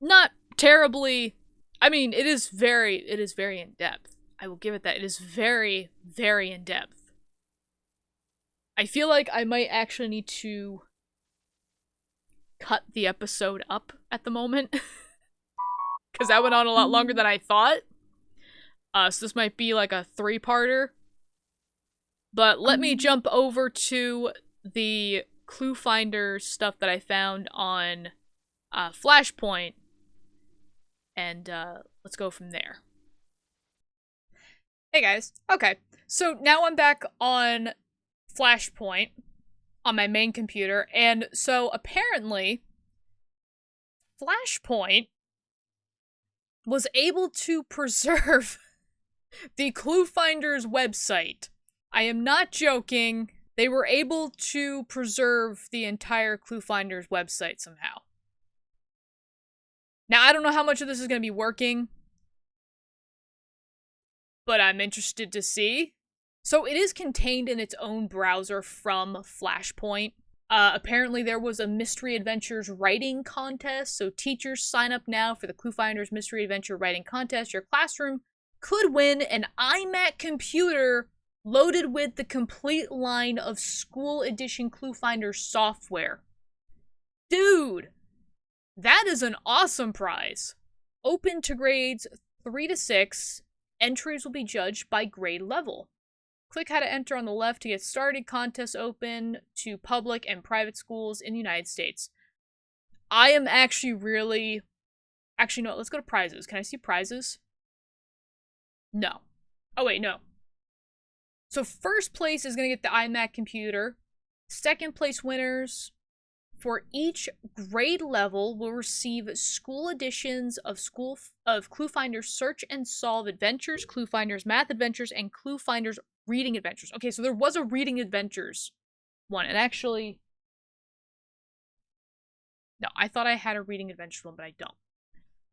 not terribly... I mean, it is very in-depth. I will give it that. It is very, very in-depth. I feel like I might actually need to cut the episode up at the moment. Because that went on a lot longer than I thought. So this might be like a 3-parter. But let me jump over to the Cluefinders stuff that I found on Flashpoint. And let's go from there. Hey guys. Okay. So now I'm back on Flashpoint on my main computer. And so apparently Flashpoint was able to preserve the Cluefinders website. I am not joking. They were able to preserve the entire Cluefinders website somehow. Now, I don't know how much of this is going to be working, but I'm interested to see. So it is contained in its own browser from Flashpoint. Apparently there was a Mystery Adventures writing contest, so teachers sign up now for the Cluefinders Mystery Adventure writing contest. Your classroom could win an iMac computer loaded with the complete line of school edition Cluefinders software. Dude, that is an awesome prize. Open to grades 3 to 6. Entries will be judged by grade level. Click how to enter on the left to get started. Contest open to public and private schools in the United States. I am actually really... Actually, no, let's go to prizes. Can I see prizes? No. Oh, wait, no. So first place is going to get the iMac computer. Second place winners for each grade level will receive school editions of Cluefinders Search and Solve Adventures, Cluefinders Math Adventures, and Cluefinders Reading Adventures. Okay, so there was a Reading Adventures one, and actually... No, I thought I had a Reading Adventures one, but I don't.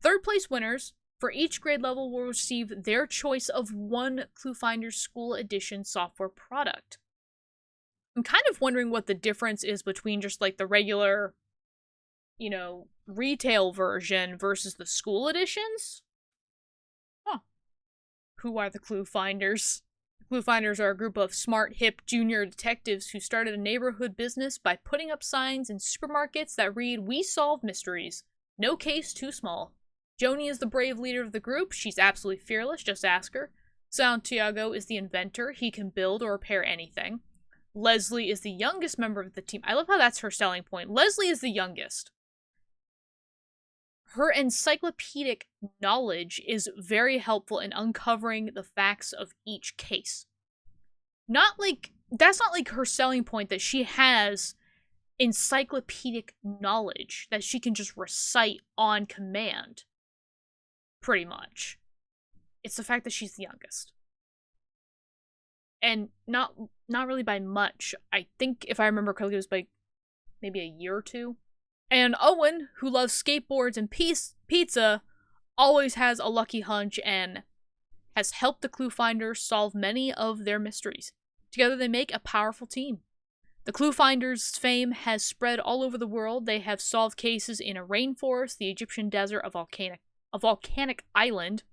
Third place winners for each grade level will receive their choice of one Cluefinders School Edition software product. I'm kind of wondering what the difference is between just like the regular, you know, retail version versus the school editions. Huh. Who are the Cluefinders? The Cluefinders are a group of smart, hip junior detectives who started a neighborhood business by putting up signs in supermarkets that read, "We solve mysteries. No case too small." Joni is the brave leader of the group. She's absolutely fearless, just ask her. Santiago is the inventor. He can build or repair anything. Leslie is the youngest member of the team. I love how that's her selling point. Leslie is the youngest. Her encyclopedic knowledge is very helpful in uncovering the facts of each case. That's not like her selling point that she has encyclopedic knowledge that she can just recite on command. Pretty much. It's the fact that she's the youngest. And not really by much. I think, if I remember correctly, it was by maybe a year or two. And Owen, who loves skateboards and pizza, always has a lucky hunch and has helped the Cluefinders solve many of their mysteries. Together they make a powerful team. The Cluefinders' fame has spread all over the world. They have solved cases in a rainforest, the Egyptian desert, a volcanic island,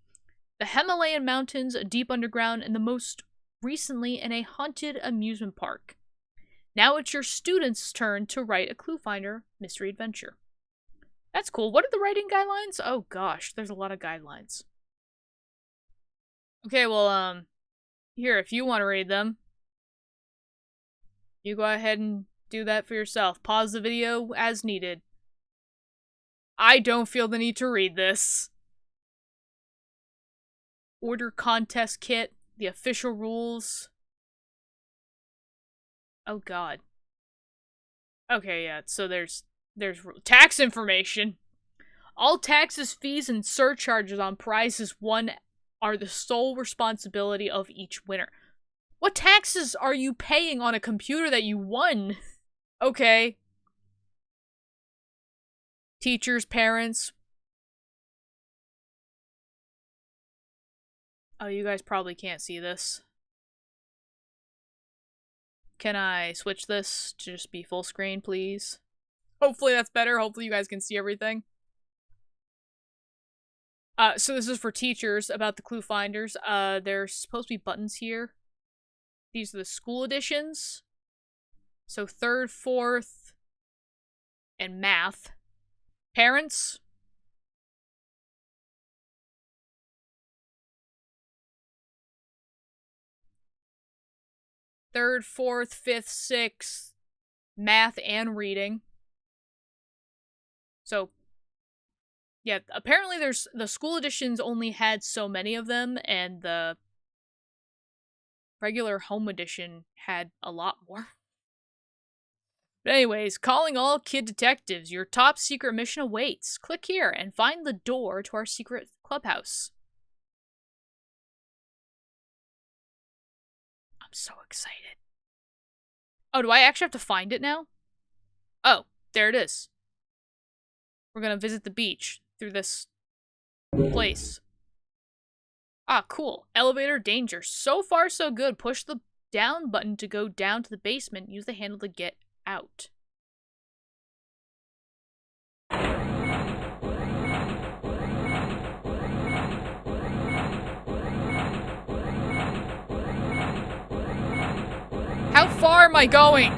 the Himalayan mountains, deep underground, and the most recently in a haunted amusement park. Now it's your students' turn to write a Cluefinder mystery adventure. That's cool. What are the writing guidelines? Oh gosh, there's a lot of guidelines. Okay, well, here, if you want to read them, you go ahead and do that for yourself. Pause the video as needed. I don't feel the need to read this. Order contest kit, the official rules. Oh god. Okay, yeah, so there's tax information. All taxes, fees, and surcharges on prizes won are the sole responsibility of each winner. What taxes are you paying on a computer that you won? Okay. Teachers, parents. Oh, you guys probably can't see this. Can I switch this to just be full screen, please? Hopefully that's better. Hopefully you guys can see everything. So this is for teachers about the Cluefinders. There's supposed to be buttons here. These are the school editions. So 3rd, 4th, and math. Parents. Third, 4th, 5th, 6th, math and reading. So, yeah, apparently the school editions only had so many of them, and the regular home edition had a lot more. But anyways, calling all kid detectives, your top secret mission awaits. Click here and find the door to our secret clubhouse. I'm so excited. Oh, do I actually have to find it now? Oh, there it is. We're gonna visit the beach through this place. Ah, cool. Elevator danger. So far, so good. Push the down button to go down to the basement. Use the handle to get out. How far am I going?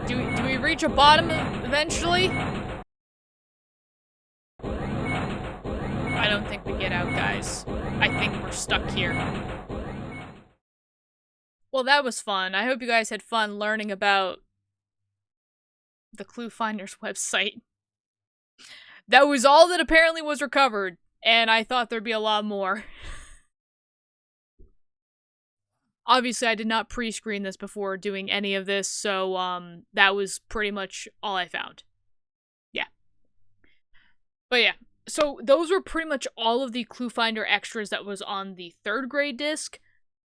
Do we reach a bottom eventually? I don't think we get out, guys. I think we're stuck here. Well, that was fun. I hope you guys had fun learning about the Cluefinders website. That was all that apparently was recovered, and I thought there'd be a lot more. Obviously, I did not pre-screen this before doing any of this, so that was pretty much all I found. Yeah. But yeah, so those were pretty much all of the Cluefinder extras that was on the 3rd grade disc.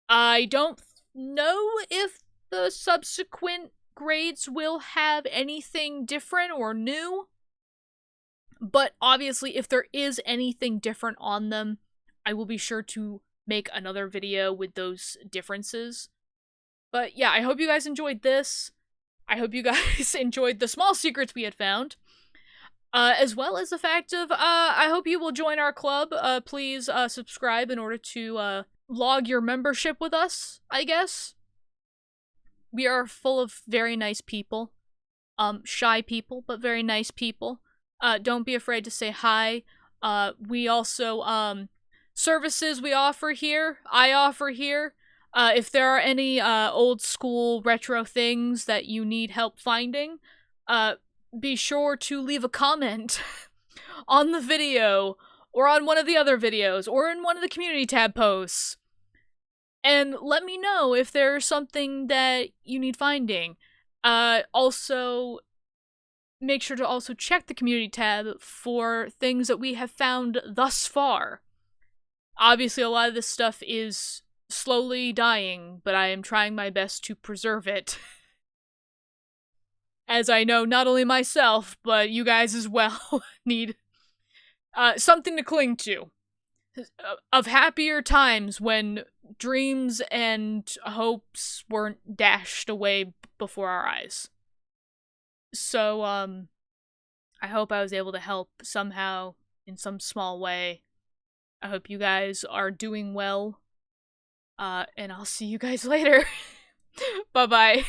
I don't know if the subsequent grades will have anything different or new, but obviously if there is anything different on them, I will be sure to make another video with those differences. But yeah, I hope you guys enjoyed this. I hope you guys enjoyed the small secrets we had found. As well as the fact of, I hope you will join our club. Please subscribe in order to log your membership with us, I guess. We are full of very nice people. Shy people, but very nice people. Don't be afraid to say hi. We also, services we offer here, I offer here. If there are any old school retro things that you need help finding, be sure to leave a comment on the video, or on one of the other videos, or in one of the community tab posts. And let me know if there's something that you need finding. Also, make sure to also check the community tab for things that we have found thus far. Obviously, a lot of this stuff is slowly dying, but I am trying my best to preserve it. As I know not only myself, but you guys as well need something to cling to. Of happier times when dreams and hopes weren't dashed away before our eyes. So, I hope I was able to help somehow in some small way. I hope you guys are doing well. And I'll see you guys later. Bye-bye.